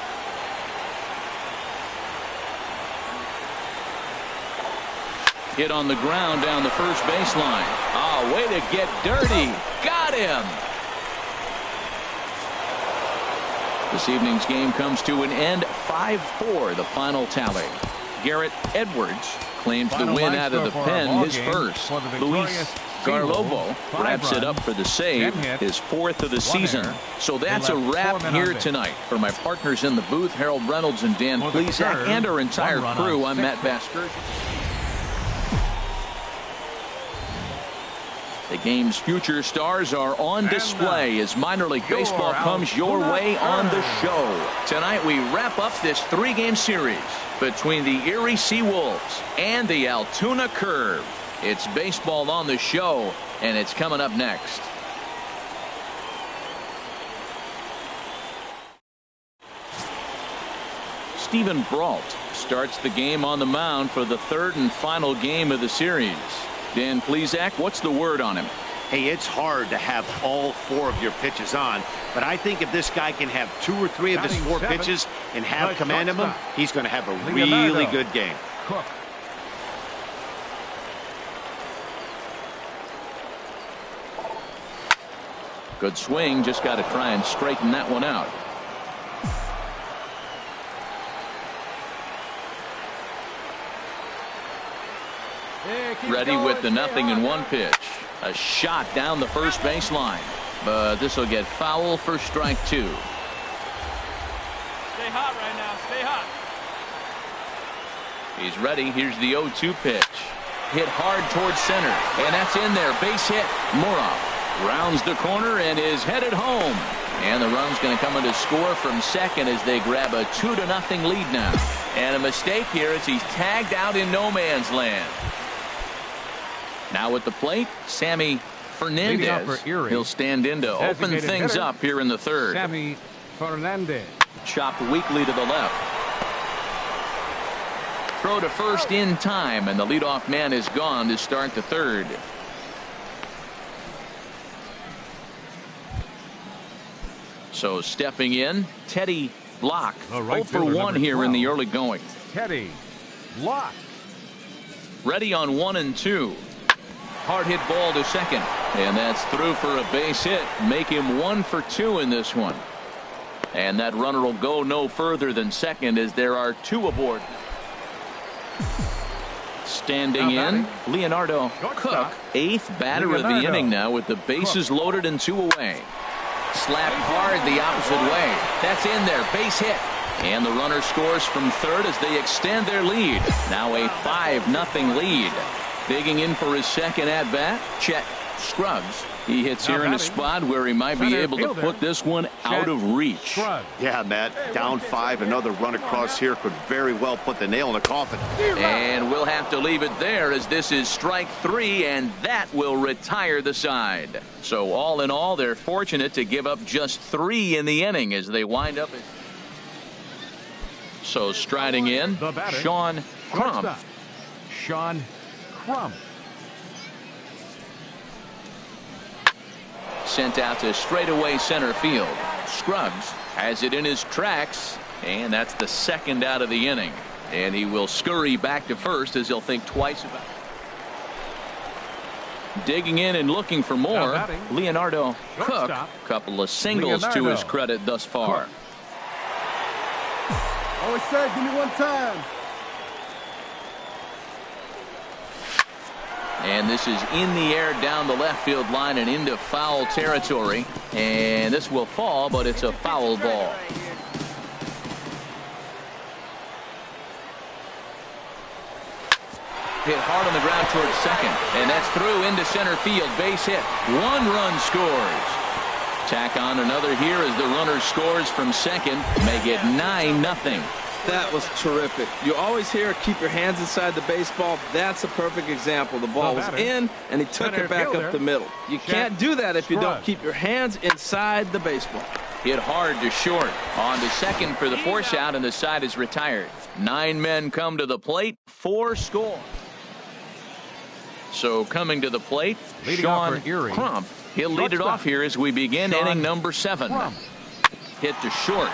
Hit on the ground down the first baseline. Oh, way to get dirty. Got him. This evening's game comes to an end. 5-4, the final tally. Garrett Edwards claims the win out of the pen, his first. Luis Garlovo wraps it up for the save, his 4th of the season. So that's a wrap here tonight. For my partners in the booth, Harold Reynolds and Dan Plesac, and our entire crew, I'm Matt Basker. The game's future stars are on display as minor league baseball comes your way on the show. Tonight we wrap up this 3-game series between the Erie Seawolves and the Altoona Curve. It's baseball on the show, and it's coming up next. Stephen Brault starts the game on the mound for the 3rd and final game of the series. Dan Plesac, what's the word on him? Hey, it's hard to have all 4 of your pitches on, but I think if this guy can have 2 or 3 of his 4 pitches and have command of them, he's going to have a really good game. Cook. Good swing, just got to try and straighten that one out. Ready with the 0-1 pitch. A shot down the first baseline, but this will get foul for strike 2. Stay hot right now. Stay hot. He's ready. Here's the 0-2 pitch. Hit hard towards center, and that's in there. Base hit. Moroff rounds the corner and is headed home. And the run's going to come in to score from second as they grab a 2-0 lead now. And a mistake here as he's tagged out in no man's land. Now at the plate, Sammy Fernandez. He'll stand in to open things up here in the third. Sammy Fernandez. Chopped weakly to the left. Throw to first in time, and the leadoff man is gone to start the third. So stepping in, Teddy Block. 0 for 1 here in the early going. Teddy Block. Ready on 1 and 2. Hard hit ball to second, and that's through for a base hit. Make him 1 for 2 in this one. And that runner will go no further than second as there are 2 aboard. Standing in, Leonardo Cook, 8th batter of the inning now with the bases loaded and 2 away. Slapped hard the opposite way. That's in there, base hit. And the runner scores from third as they extend their lead. Now a 5-0 lead. Digging in for his second at-bat, Chet Scruggs. He hits here in a spot where he might be able to put this one out of reach. Yeah, Matt, down 5. Another run across here could very well put the nail in the coffin. And we'll have to leave it there as this is strike 3, and that will retire the side. So all in all, they're fortunate to give up just 3 in the inning as they wind up. So striding in, Sean Crump. Sean Crump. Sent out to straightaway center field. Scruggs has it in his tracks, and that's the second out of the inning. And he will scurry back to first as he'll think twice about it. Digging in and looking for more, Leonardo Cook. Couple of singles to his credit thus far. Always said, give me 1 time. And this is in the air down the left field line and into foul territory. And this will fall, but it's a foul ball. Hit hard on the ground towards second. And that's through into center field. Base hit. 1 run scores. Tack on another here as the runner scores from second. Make it 9-0. That was terrific. You always hear keep your hands inside the baseball. That's a perfect example. The ball was in, and he took it back up the middle. You can't do that if you don't keep your hands inside the baseball. Hit hard to short. On to second for the force out, and the side is retired. 9 men come to the plate. 4 score. So coming to the plate, Sean Crump. He'll lead it off here as we begin inning number 7. Hit to short.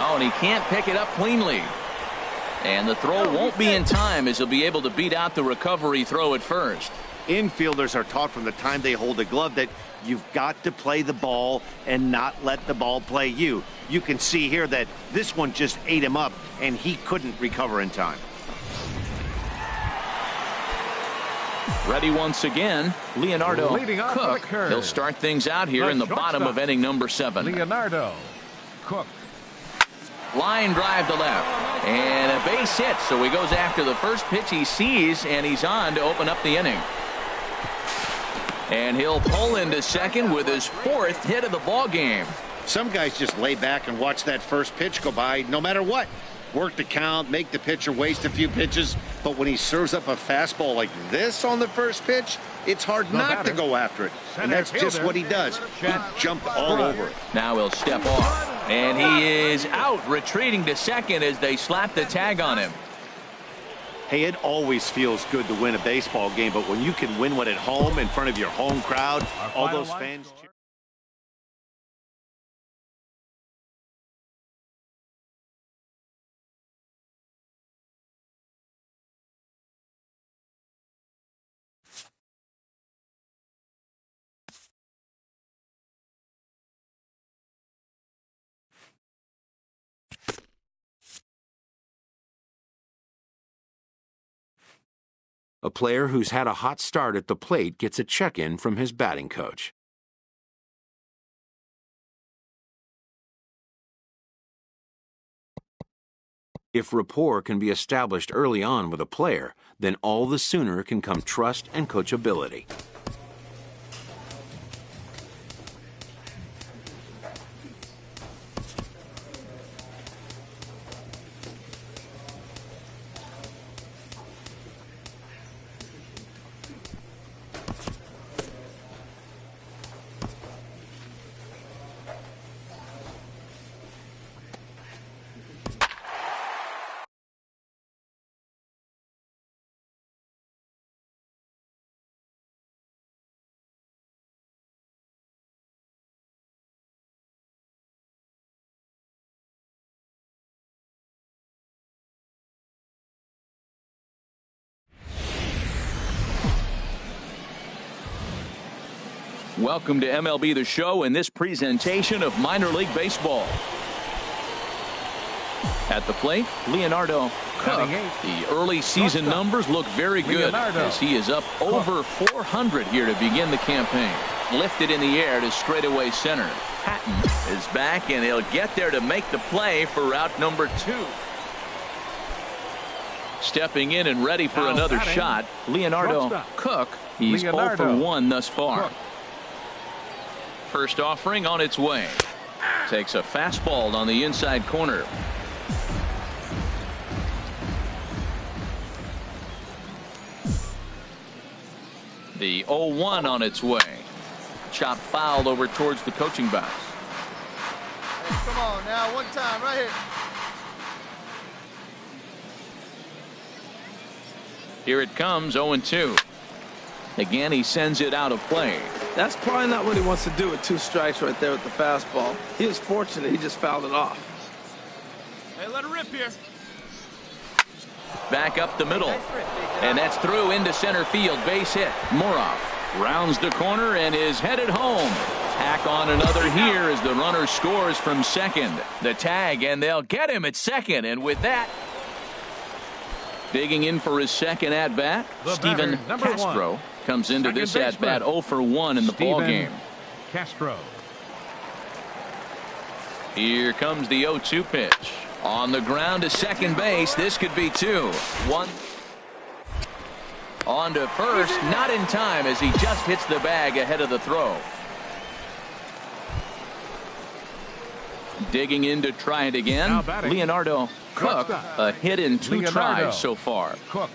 Oh, and he can't pick it up cleanly. And the throw won't be in time as he'll be able to beat out the recovery throw at first. Infielders are taught from the time they hold a glove that you've got to play the ball and not let the ball play you. You can see here that this one just ate him up, and he couldn't recover in time. Ready once again, Leonardo Cook. He'll start things out here in the bottom of inning number 7. Leonardo Cook. Line drive to left. And a base hit. So he goes after the first pitch he sees, and he's on to open up the inning. And he'll pull into second with his 4th hit of the ball game. Some guys just lay back and watch that first pitch go by no matter what. Work the count, make the pitcher waste a few pitches. But when he serves up a fastball like this on the first pitch, it's hard not to go after it. And that's just what he does. He jumped all over it. Now he'll step off. And he is out, retreating to second as they slap the tag on him. Hey, it always feels good to win a baseball game, but when you can win one at home in front of your home crowd, all those fans cheer. A player who's had a hot start at the plate gets a check-in from his batting coach. If rapport can be established early on with a player, then all the sooner can come trust and coachability. Welcome to MLB The Show in this presentation of minor league baseball. At the plate, Leonardo Cook. The early season numbers look very good as he is up over 400 here to begin the campaign. Lifted in the air to straightaway center. Patton is back, and he'll get there to make the play for route number 2. Stepping in and ready for another shot, Leonardo Cook. He's 0 for 1 thus far. First offering on its way. Takes a fastball on the inside corner. The 0-1 on its way. Chop fouled over towards the coaching box. Hey, come on now, one time right here. Here it comes, 0-2. Again, he sends it out of play. That's probably not what he wants to do with 2 strikes right there with the fastball. He was fortunate he just fouled it off. Hey, let it rip here. Back up the middle. And that's through into center field. Base hit. Moroff rounds the corner and is headed home. Tack on another here as the runner scores from second. The tag, and they'll get him at second. And with that, digging in for his second at-bat, Steven Castro comes into this at-bat 0 for 1 in the ball game. Castro. Here comes the 0-2 pitch. On the ground to second base. This could be 2. 1. On to first. Not in time as he just hits the bag ahead of the throw. Digging in to try it again. Leonardo Cook. A hit in 2 tries so far. Cook.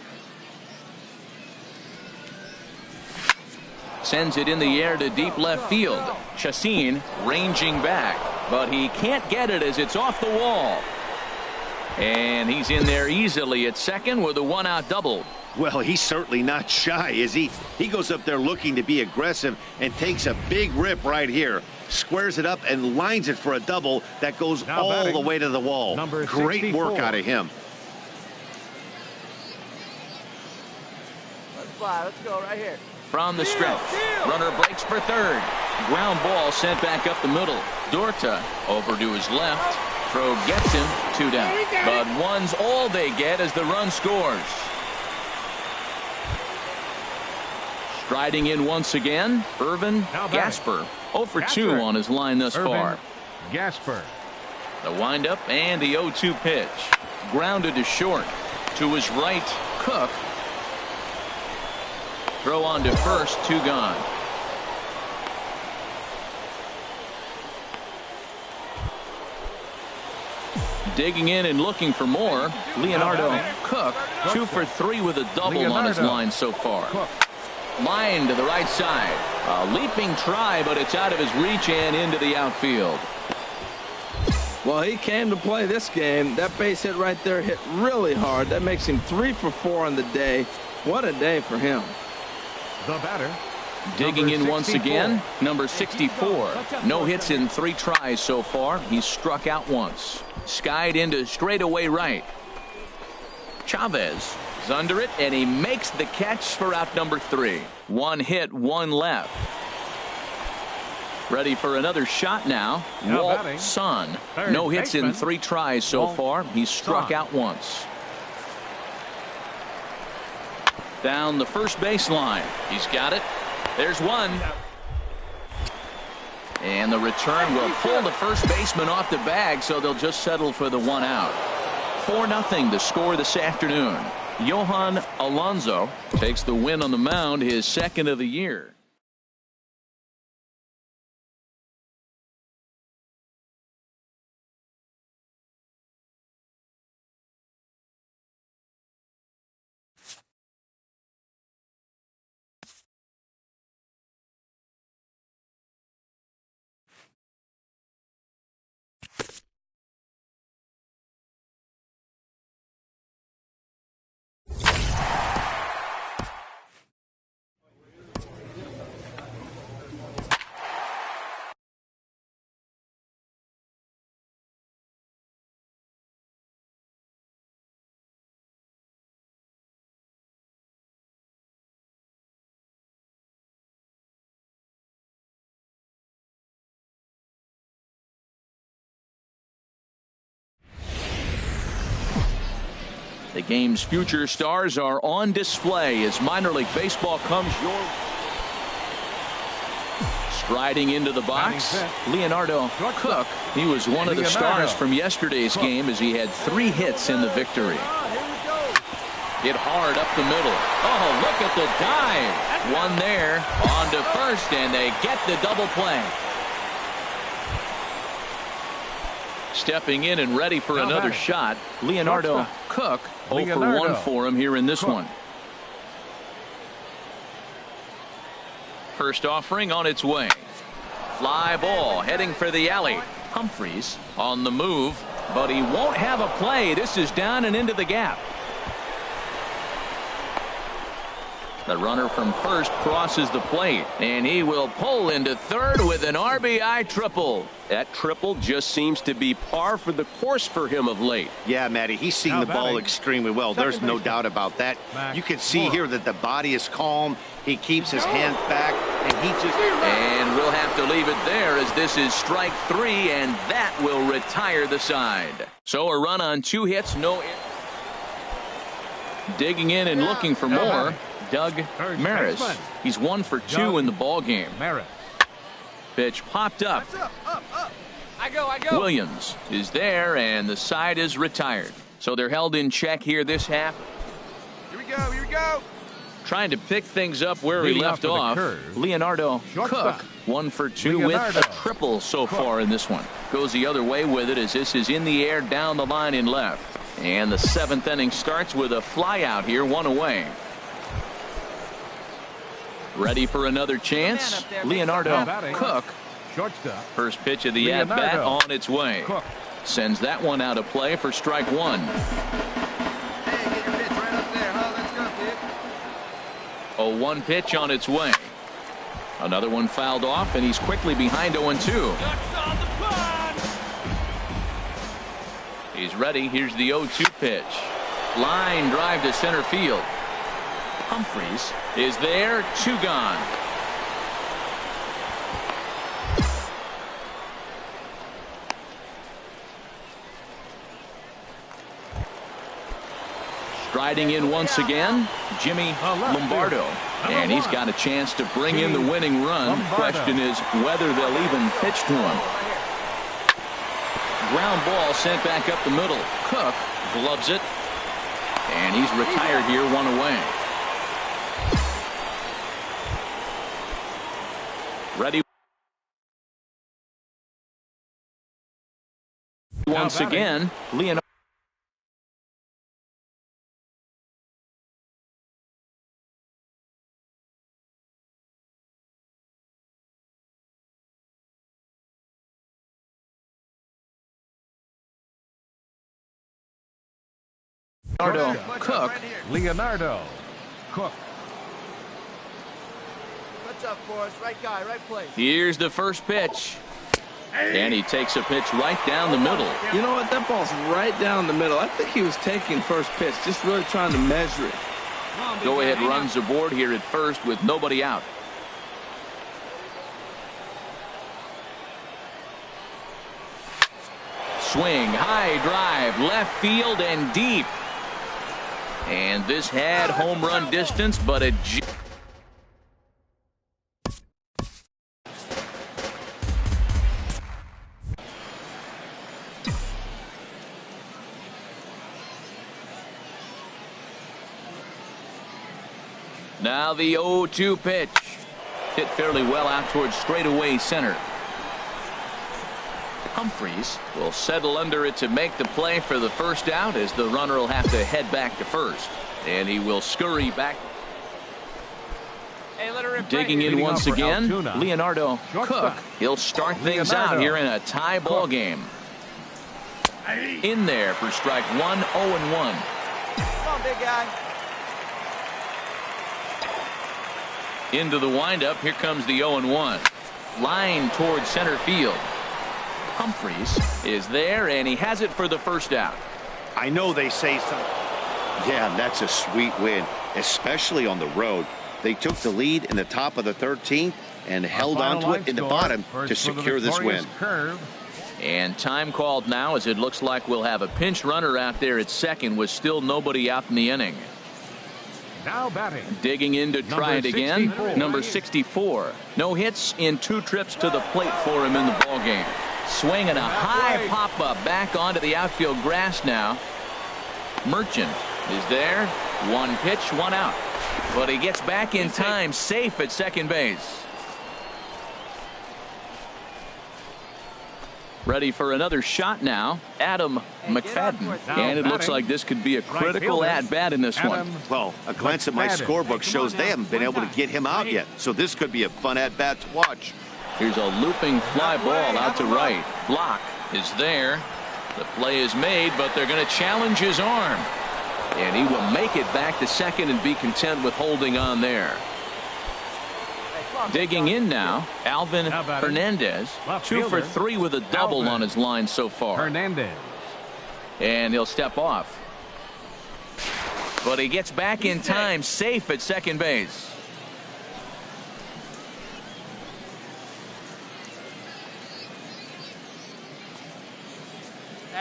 Sends it in the air to deep left field. Chacin ranging back, but he can't get it as it's off the wall. And he's in there easily at second with a 1-out double. Well, he's certainly not shy, is he? He goes up there looking to be aggressive and takes a big rip right here. Squares it up and lines it for a double that goes all the way to the wall. Great work out of him. Let's fly. Let's go right here. From the stretch, runner breaks for third. Ground ball sent back up the middle. Dorta over to his left. Throw gets him, 2 down. But 1's all they get as the run scores. Striding in once again, Irvin Gasper. 0 for 2 on his line thus far. Gasper. The windup and the 0-2 pitch. Grounded to short. To his right, Cook. Throw on to first, 2 gone. Digging in and looking for more. Leonardo Cook, 2 for 3 with a double on his line so far. Line to the right side. A leaping try, but it's out of his reach and into the outfield. Well, he came to play this game. That base hit right there hit really hard. That makes him 3 for 4 on the day. What a day for him. The batter. Digging in once 64. again, number 64. No hits in 3 tries so far. He's struck out once. Skied into straightaway right. Chavez is under it, and he makes the catch for out number 3. 1 hit, 1 left. Ready for another shot now. Walt Son. No hits in 3 tries so far. He's struck out once. Down the first baseline. He's got it. There's one. And the return will pull the first baseman off the bag, so they'll just settle for the 1 out. 4-0 the score this afternoon. Johan Alonso takes the win on the mound, his 2nd of the year. The game's future stars are on display as minor league baseball comes your way. Striding into the box, Leonardo Cook. He was one of the stars from yesterday's game as he had 3 hits in the victory. Hit hard up the middle. Oh, look at the dive. One there, on to first, and they get the double play. Stepping in and ready for another shot, Leonardo Cook. 0 for 1 for him here in this one. First offering on its way. Fly ball heading for the alley. Humphreys on the move, but he won't have a play. This is down and into the gap. The runner from first crosses the plate, and he will pull into third with an RBI triple. That triple just seems to be par for the course for him of late. Yeah, Matty, he's seen the ball extremely well. There's no doubt about that. You can see here that the body is calm. He keeps his hands back, and he just... And we'll have to leave it there as this is strike 3, and that will retire the side. So a run on 2 hits, no... Digging in and looking for more, Doug Maris. He's 1 for 2 in the ball game. Pitch popped up. I go. Williams is there, and the side is retired. So they're held in check here this half. Here we go. Trying to pick things up where he left off. Leonardo Cook, 1 for 2 with a triple so far in this one. Goes the other way with it as this is in the air down the line in left. And the 7th inning starts with a fly out here, 1 away. Ready for another chance? Leonardo Cook. First pitch of the at-bat on its way. Sends that one out of play for strike 1. Hey, get your pitch right up there, huh? Let's go, kid. 0-1 pitch on its way. Another one fouled off, and he's quickly behind 0-2. He's ready. Here's the 0-2 pitch. Line drive to center field. Humphreys is there. 2 gone. Striding in once again, Jimmy Lombardo. And he's got a chance to bring in the winning run. Question is whether they'll even pitch to him. Ground ball sent back up the middle. Cook gloves it. And he's retired here, 1 away. Ready once again, Leonardo. Leonardo Cook. Leonardo Cook. What's up, Forrest? Right guy, right place. Here's the first pitch. And he takes a pitch right down the middle. You know what? That ball's right down the middle. I think he was taking first pitch, just really trying to measure it. Go-ahead runs aboard here at first with nobody out. Swing, high drive, left field and deep. And this had home run distance, but a now the 0-2 pitch. Hit fairly well out towards straightaway center. Humphreys will settle under it to make the play for the first out, as the runner will have to head back to first. And he will scurry back. Hey, let her in. Digging in once again, Leonardo Cook. He'll start things out here in a tie ball game. In there for strike one, 0-1. Come on, big guy. Into the windup. Here comes the 0-1. Line towards center field. Humphreys is there, and he has it for the first out. I know they say something. Yeah, that's a sweet win, especially on the road. They took the lead in the top of the 13th and held on to it in the bottom to secure this win. And time called now, as it looks like we'll have a pinch runner out there at second with still nobody out in the inning. Now batting. Digging in to try it again. 64. Number 64. No hits in 2 trips to the plate for him in the ballgame. Swinging a high pop-up back onto the outfield grass now. Merchant is there. 1 pitch, 1 out. But he gets back in time, safe at second base. Ready for another shot now, Adam McFadden. And it looks like this could be a critical at-bat in this one. Well, a glance at my scorebook shows they haven't been able to get him out yet. So this could be a fun at-bat to watch. Here's a looping fly ball out to right. Block is there. The play is made, but they're going to challenge his arm. And he will make it back to second and be content with holding on there. Digging in now, Alvin Hernandez. 2 for 3 with a double on his line so far. Hernandez. And he'll step off. But he gets back in time, safe at second base.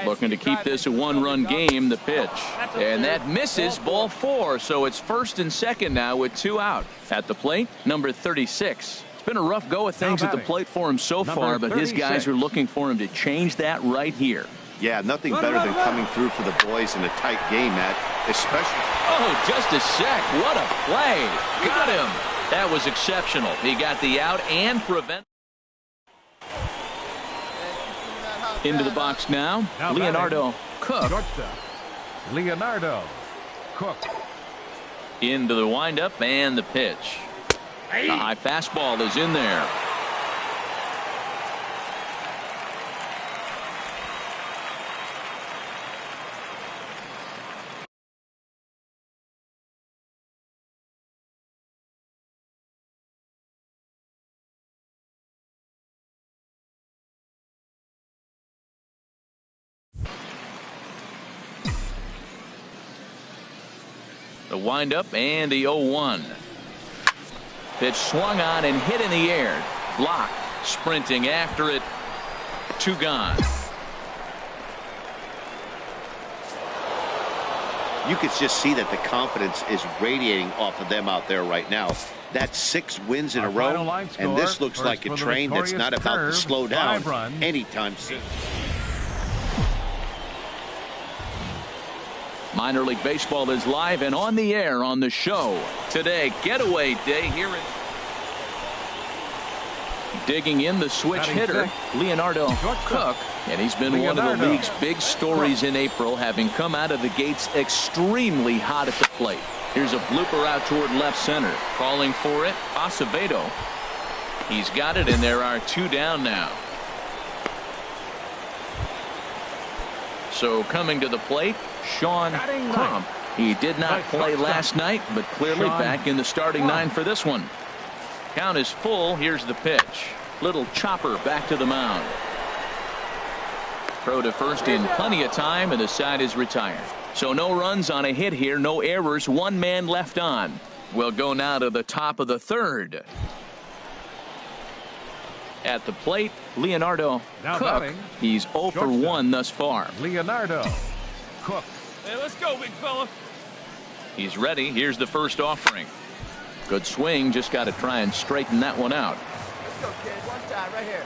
Looking to keep this a 1-run game, the pitch. And that misses, ball 4. So it's first and second now with 2 out. At the plate, number 36. It's been a rough go of things at the plate for him so far, but his guys are looking for him to change that right here. Yeah, nothing better than coming through for the boys in a tight game, Matt. Especially. Oh, just a sec. What a play. Got him. That was exceptional. He got the out and prevent. Into the box now, Leonardo Cook. Leonardo Cook. Into the windup and the pitch. A high fastball is in there. The windup and the 0-1. Pitch swung on and hit in the air. Block, sprinting after it. 2 gone. You could just see that the confidence is radiating off of them out there right now. That's 6 wins in a row, and this looks like a train that's not about to slow down anytime soon. Minor League Baseball is live and on the air on the show today. Getaway day here in. Digging in the switch hitter, Leonardo Cook, and he's been one of the league's big stories in April, having come out of the gates extremely hot at the plate. Here's a blooper out toward left center. Calling for it, Acevedo. He's got it, and there are 2 down now. So coming to the plate, Sean Crump. He did not play last night, but clearly back in the starting 9 for this one. Count is full. Here's the pitch. Little chopper back to the mound. Throw to first in plenty of time, and the side is retired. So no runs on a hit here, no errors, 1 man left on. We'll go now to the top of the 3rd. At the plate, Leonardo Now Cook. batting, He's 0 for 1 thus far. Leonardo Cook. Hey, let's go, big fella. He's ready. Here's the first offering. Good swing. Just got to try and straighten that one out. Let's go, kid. One time, right here.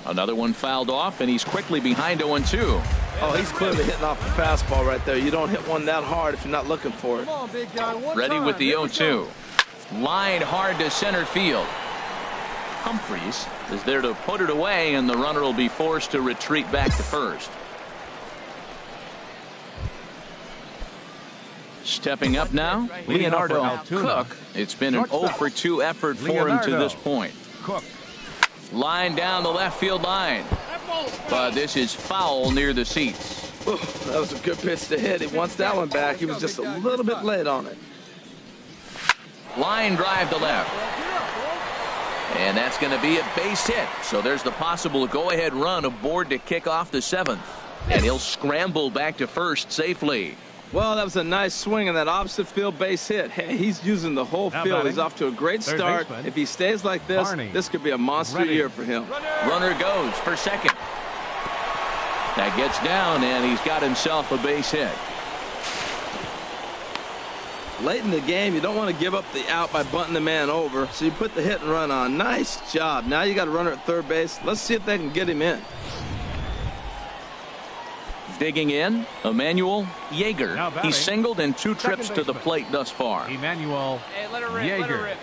Another one fouled off, and he's quickly behind 0-2. Oh, he's clearly hitting off a fastball right there. You don't hit one that hard if you're not looking for it. Come on, big guy. One Ready time. with the Here we 0-2. go. Line hard to center field. Humphreys is there to put it away, and the runner will be forced to retreat back to first. Stepping up now, Leonardo Cook. It's been an 0 for 2 effort for him to this point. Cook. Line down the left field line. But this is foul near the seats. Ooh, that was a good pitch to hit. He wants that one back. He was just a little bit late on it. Line drive to left. And that's going to be a base hit. So there's the possible go-ahead run aboard to kick off the 7th. And he'll scramble back to first safely. Well, that was a nice swing in that opposite field base hit. Hey, he's using the whole Now field. batting, He's off to a great third start. baseman, If he stays like this, Barney. this could be a monster Ready. year for him. Runner goes for second. That gets down, and he's got himself a base hit. Late in the game, you don't want to give up the out by bunting the man over, so you put the hit and run on. Nice job. Now you got a runner at third base. Let's see if they can get him in. Digging in, Emmanuel Yeager. Now batting, He's singled in 2 trips to the baseman. plate thus far. Emmanuel Hey, let her rip, let her Yeager. rip.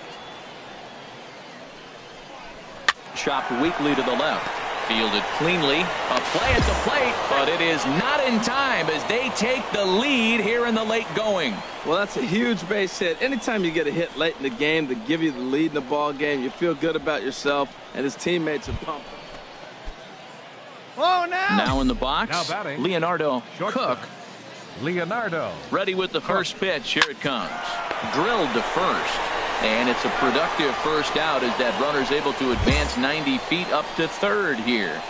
Chopped weakly to the left. Fielded cleanly. A play at the plate, but it is not in time as they take the lead here in the late going. Well, that's a huge base hit. Anytime you get a hit late in the game to give you the lead in the ball game, you feel good about yourself, and his teammates are pumped. Oh, now. Now in the box, Now batting, Leonardo shortstop. Cook. Leonardo. Ready with the first pitch. Here it comes. Drilled to first. And it's a productive first out as that runner's able to advance 90 feet up to third here.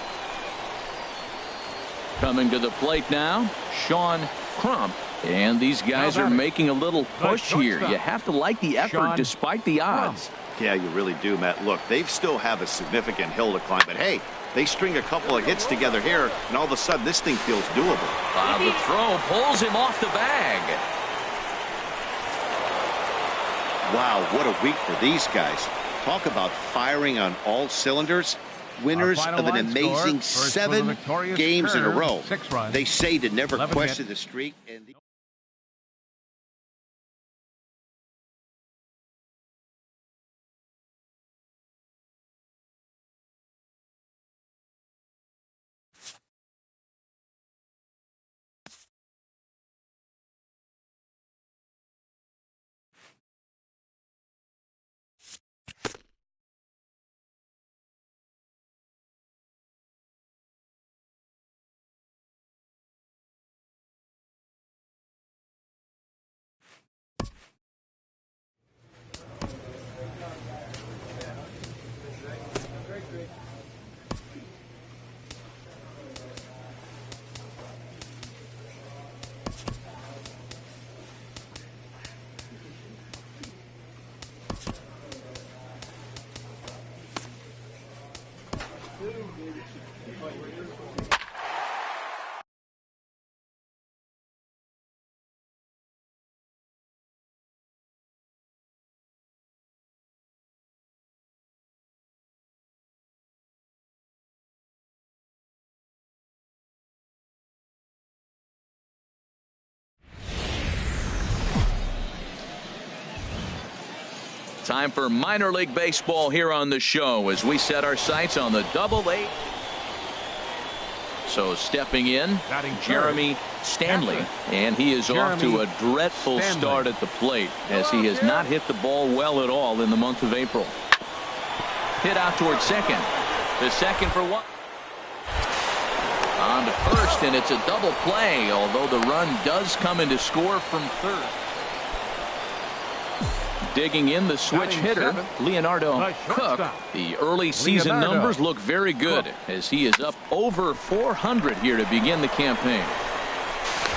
Coming to the plate now, Sean Crump. And these guys are making a little push here. You have to like the effort Sean despite the odds. Yeah, you really do, Matt. Look, they still have a significant hill to climb, but hey, they string a couple of hits together here, and all of a sudden this thing feels doable. The throw pulls him off the bag. Wow, what a week for these guys. Talk about firing on all cylinders. Winners Our final of an line score, amazing first for the 7 victorious games in a Curve, row. 6 runs, They say to never 11 question hits. the streak. And Time for minor league baseball here on the show as we set our sights on the Double-A. So stepping in, Batting third, Jeremy Stanley, and he is off to a dreadful Stanley. start at the plate as he has not hit the ball well at all in the month of April. Hit out towards second. The second for one. On to first, and it's a double play, although the run does come in to score from third. Digging in the switch hitter, Leonardo Cook. The early season numbers look very good as he is up over 400 here to begin the campaign.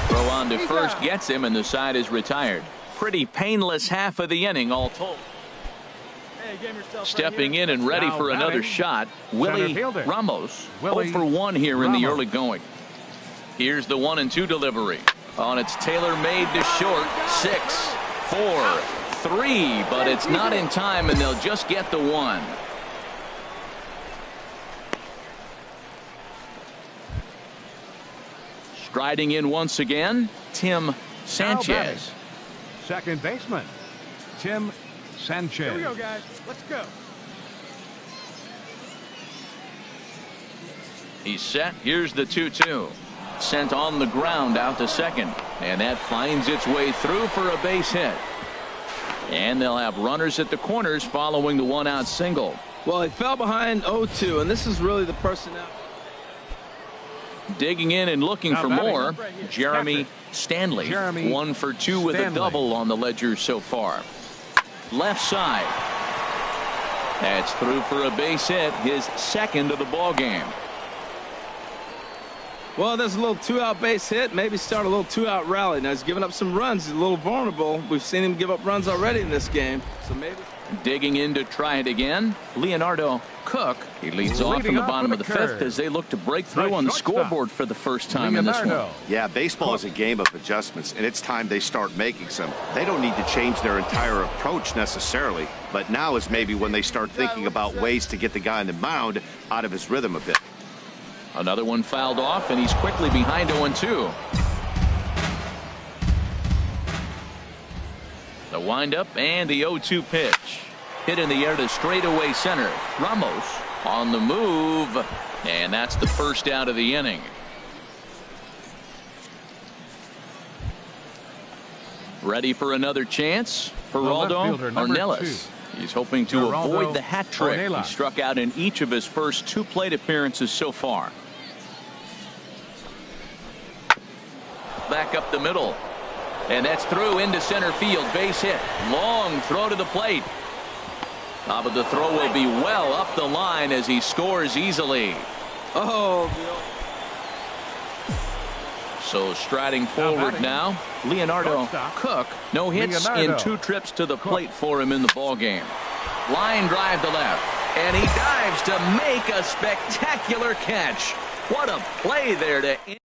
Throw on to first gets him, and the side is retired. Pretty painless half of the inning all told. Stepping in and ready for another shot, Willie Ramos. 0 for 1 here in the early going. Here's the 1-2 delivery. On its tailor-made to short. 6, 4, 3, but it's not in time, and they'll just get the 1. Striding in once again, Tim Sanchez. Second baseman, Tim Sanchez. Here we go, guys. Let's go. He's set. Here's the 2-2. Sent on the ground out to second, and that finds its way through for a base hit. And they'll have runners at the corners following the one-out single. Well, he fell behind 0-2, and this is really the personnel. Digging in and looking for more, Jeremy Stanley. 1 for 2 with a double on the ledger so far. Left side. That's through for a base hit, his second of the ball game. Well, there's a little 2-out base hit. Maybe start a little 2-out rally. Now he's giving up some runs. He's a little vulnerable. We've seen him give up runs already in this game. So maybe. Digging in to try it again, Leonardo Cook. He leads off in the bottom of the fifth as they look to break through on the scoreboard for the first time in this one. Yeah, baseball is a game of adjustments, and it's time they start making some. They don't need to change their entire approach necessarily, but now is maybe when they start thinking about ways to get the guy on the mound out of his rhythm a bit. Another one fouled off, and he's quickly behind 0-2. The windup and the 0-2 pitch. Hit in the air to straightaway center. Ramos on the move, and that's the first out of the inning. Ready for another chance? Geraldo Ornelas. He's hoping to avoid the hat trick. He struck out in each of his first 2 plate appearances so far. Back up the middle. And that's through into center field. Base hit. Long throw to the plate. But the throw will be well up the line as he scores easily. Oh. So striding forward now, Leonardo Cook. No hits in 2 trips to the plate for him in the ballgame. Line drive to left. And he dives to make a spectacular catch. What a play there to end.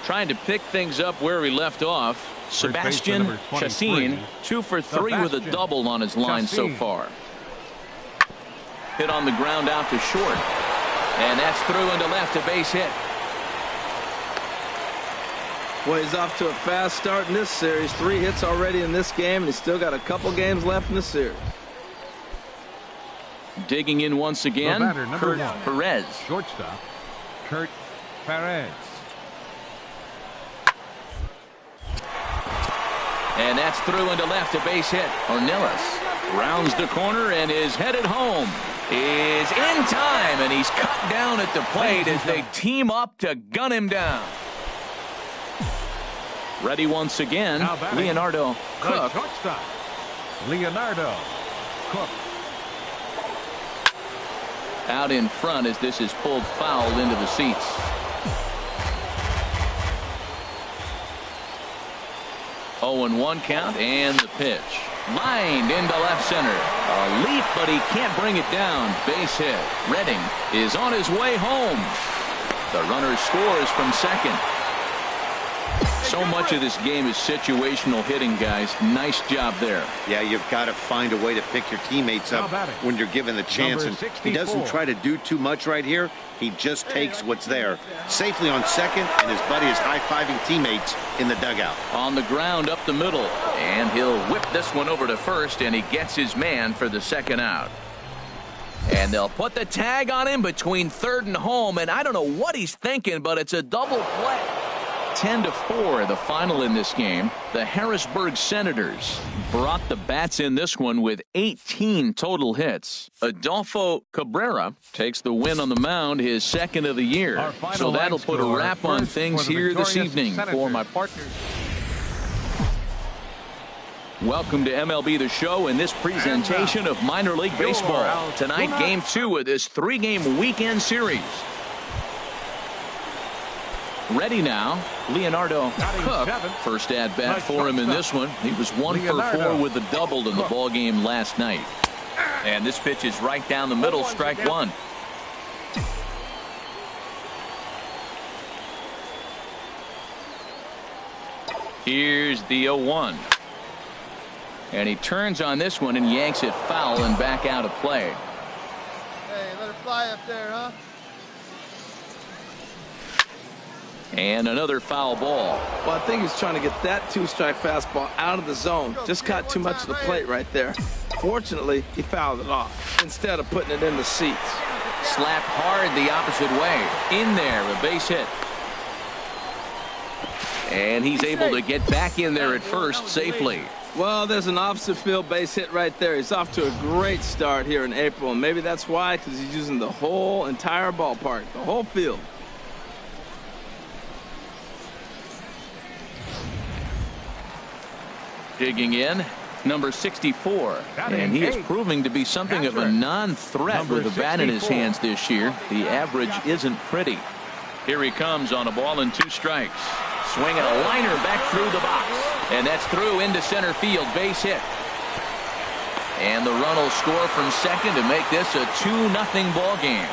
Trying to pick things up where he left off. Sebastian Chassin, 2 for 3 with a double on his line so far. Hit on the ground out to short. And that's through into left, a base hit. Well, he's off to a fast start in this series. 3 hits already in this game, and he's still got a couple games left in the series. Digging in once again, Kurt Perez. Shortstop, Kurt Perez. And that's through into left, a base hit. Ornelas rounds the corner and is headed home. Is in time, and he's cut down at the plate as they team up to gun him down. Ready once again, Leonardo Cook. Shortstop, Leonardo Cook. Out in front as this is pulled foul into the seats. Oh, and 1 count, and the pitch. Lined into left center. A leap, but he can't bring it down. Base hit. Redding is on his way home. The runner scores from second. So much of this game is situational hitting, guys. Nice job there. Yeah, you've got to find a way to pick your teammates up when you're given the chance. And he doesn't try to do too much right here. He just takes what's there. Safely on second, and his buddy is high-fiving teammates in the dugout. On the ground up the middle. And he'll whip this one over to first, and he gets his man for the second out. And they'll put the tag on him between third and home. And I don't know what he's thinking, but it's a double play. 10-4 the final in this game. The Harrisburg Senators brought the bats in this one with 18 total hits. Adolfo Cabrera takes the win on the mound, his second of the year. So that'll put a wrap on things here this evening. For my partners, welcome to MLB The Show in this presentation of minor league baseball. Tonight, game 2 of this 3-game weekend series. Ready now, Leonardo Cook. First at bat for him in this one. He was 1 for 4 with a double in the ball game last night. And this pitch is right down the middle, strike one. Here's the 0-1. And he turns on this one and yanks it foul and back out of play. Hey, let it fly up there, huh? And another foul ball. Well, I think he's trying to get that 2-strike fastball out of the zone. Just caught too much of the plate right there. Fortunately, he fouled it off instead of putting it in the seats. Slapped hard the opposite way. In there, a base hit. And he's able to get back in there at first safely. Well, there's an opposite field base hit right there. He's off to a great start here in April, and maybe that's why, because he's using the whole entire ballpark, the whole field. Digging in, number 64. And he is proving to be something of a non-threat with a bat in his hands this year. The average isn't pretty. Here he comes on a ball and 2 strikes. Swinging a liner back through the box. And that's through into center field, base hit. And the run will score from second to make this a 2-0 ball game.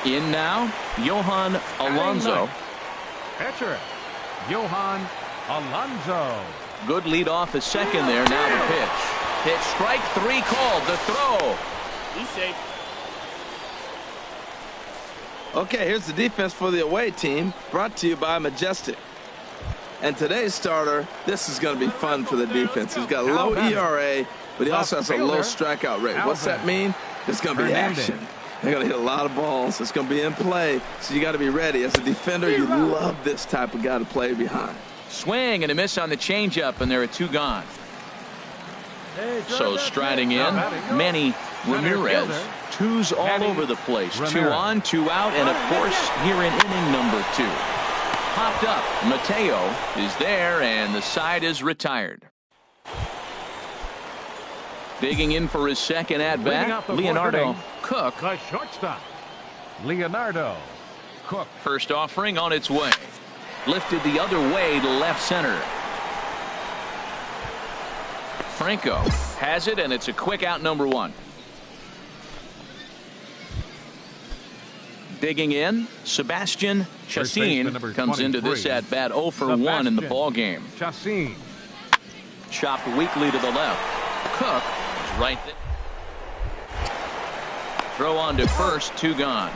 In now, Johan Alonso. Catcher, Johan Alonso. Good lead off at second there. Now the pitch. Pitch strike 3 called. The throw. He's safe. Okay, here's the defense for the away team, brought to you by Majestic. And today's starter, this is going to be fun for the defense. He's got a low ERA, but he also has a low strikeout rate. What's that mean? There's going to be action. They're going to hit a lot of balls. It's going to be in play, so you got to be ready. As a defender, you love this type of guy to play behind. Swing and a miss on the changeup, and there are 2 gone. So striding in, Manny Ramirez. 2s all over the place. 2 on, 2 out, and of course here in inning number 2. Popped up. Mateo is there, and the side is retired. Digging in for his second at bat, Leonardo Cook. The shortstop, Leonardo Cook. First offering on its way. Lifted the other way to left center. Franco has it, and it's a quick out, number 1. Digging in, Sebastian Chacin comes into this at bat 0 for 1 in the ball game. Chacin. Chopped weakly to the left. Cook is right there. Throw on to first, 2 gone.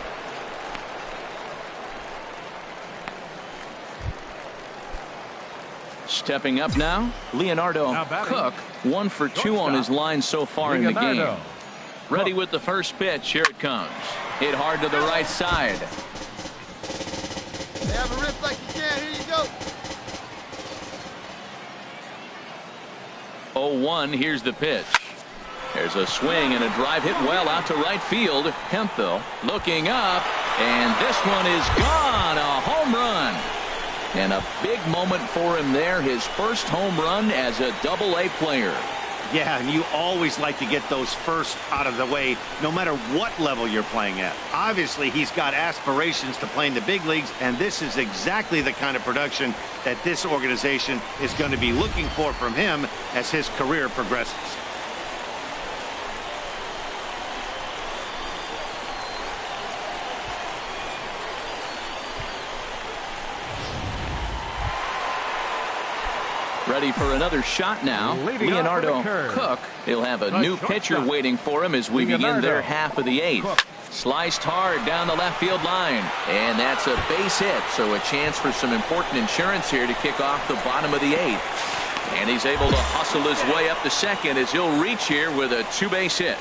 Stepping up now, Leonardo Cook, 1 for 2 on his line so far in the game. Ready with the first pitch. Here it comes. Hit hard to the right side. They have a rip like you can. Here you go. 0-1. Here's the pitch. There's a swing and a drive hit well out to right field. Hemphill looking up, and this one is gone. A home run. And a big moment for him there. His first home run as a Double-A player. Yeah, and you always like to get those first out of the way, no matter what level you're playing at. Obviously, he's got aspirations to play in the big leagues, and this is exactly the kind of production that this organization is going to be looking for from him as his career progresses. Ready for another shot now. Leonardo Cook. He'll have a new pitcher waiting for him as we begin their half of the 8th. Sliced hard down the left field line. And that's a base hit. So a chance for some important insurance here to kick off the bottom of the 8th. And he's able to hustle his way up to second as he'll reach here with a 2-base hit.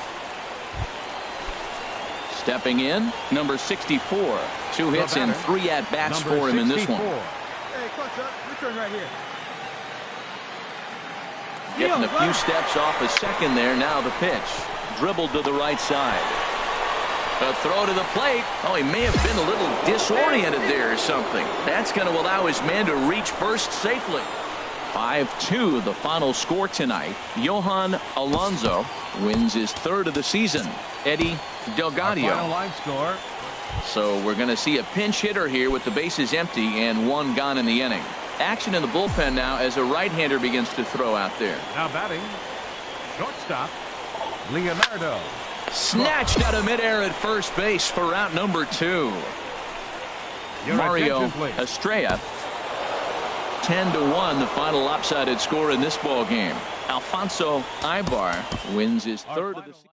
Stepping in, number 64. 2 hits and 3 at-bats for him in this one. Hey, clutch up. Your turn right here. Getting a few steps off a second there. Now the pitch. Dribbled to the right side. A throw to the plate. Oh, he may have been a little disoriented there or something. That's going to allow his man to reach first safely. 5-2 the final score tonight. Johan Alonso wins his 3rd of the season. Eddie Delgadio. Final line score. So we're going to see a pinch hitter here with the bases empty and 1 gone in the inning. Action in the bullpen now as a right-hander begins to throw out there. Now batting, shortstop, Leonardo. Snatched out of midair at first base for route number 2. Your Mario attention, please. Estrella. 10-1 the final lopsided score in this ball game. Alfonso Ibar wins his 3rd of the season.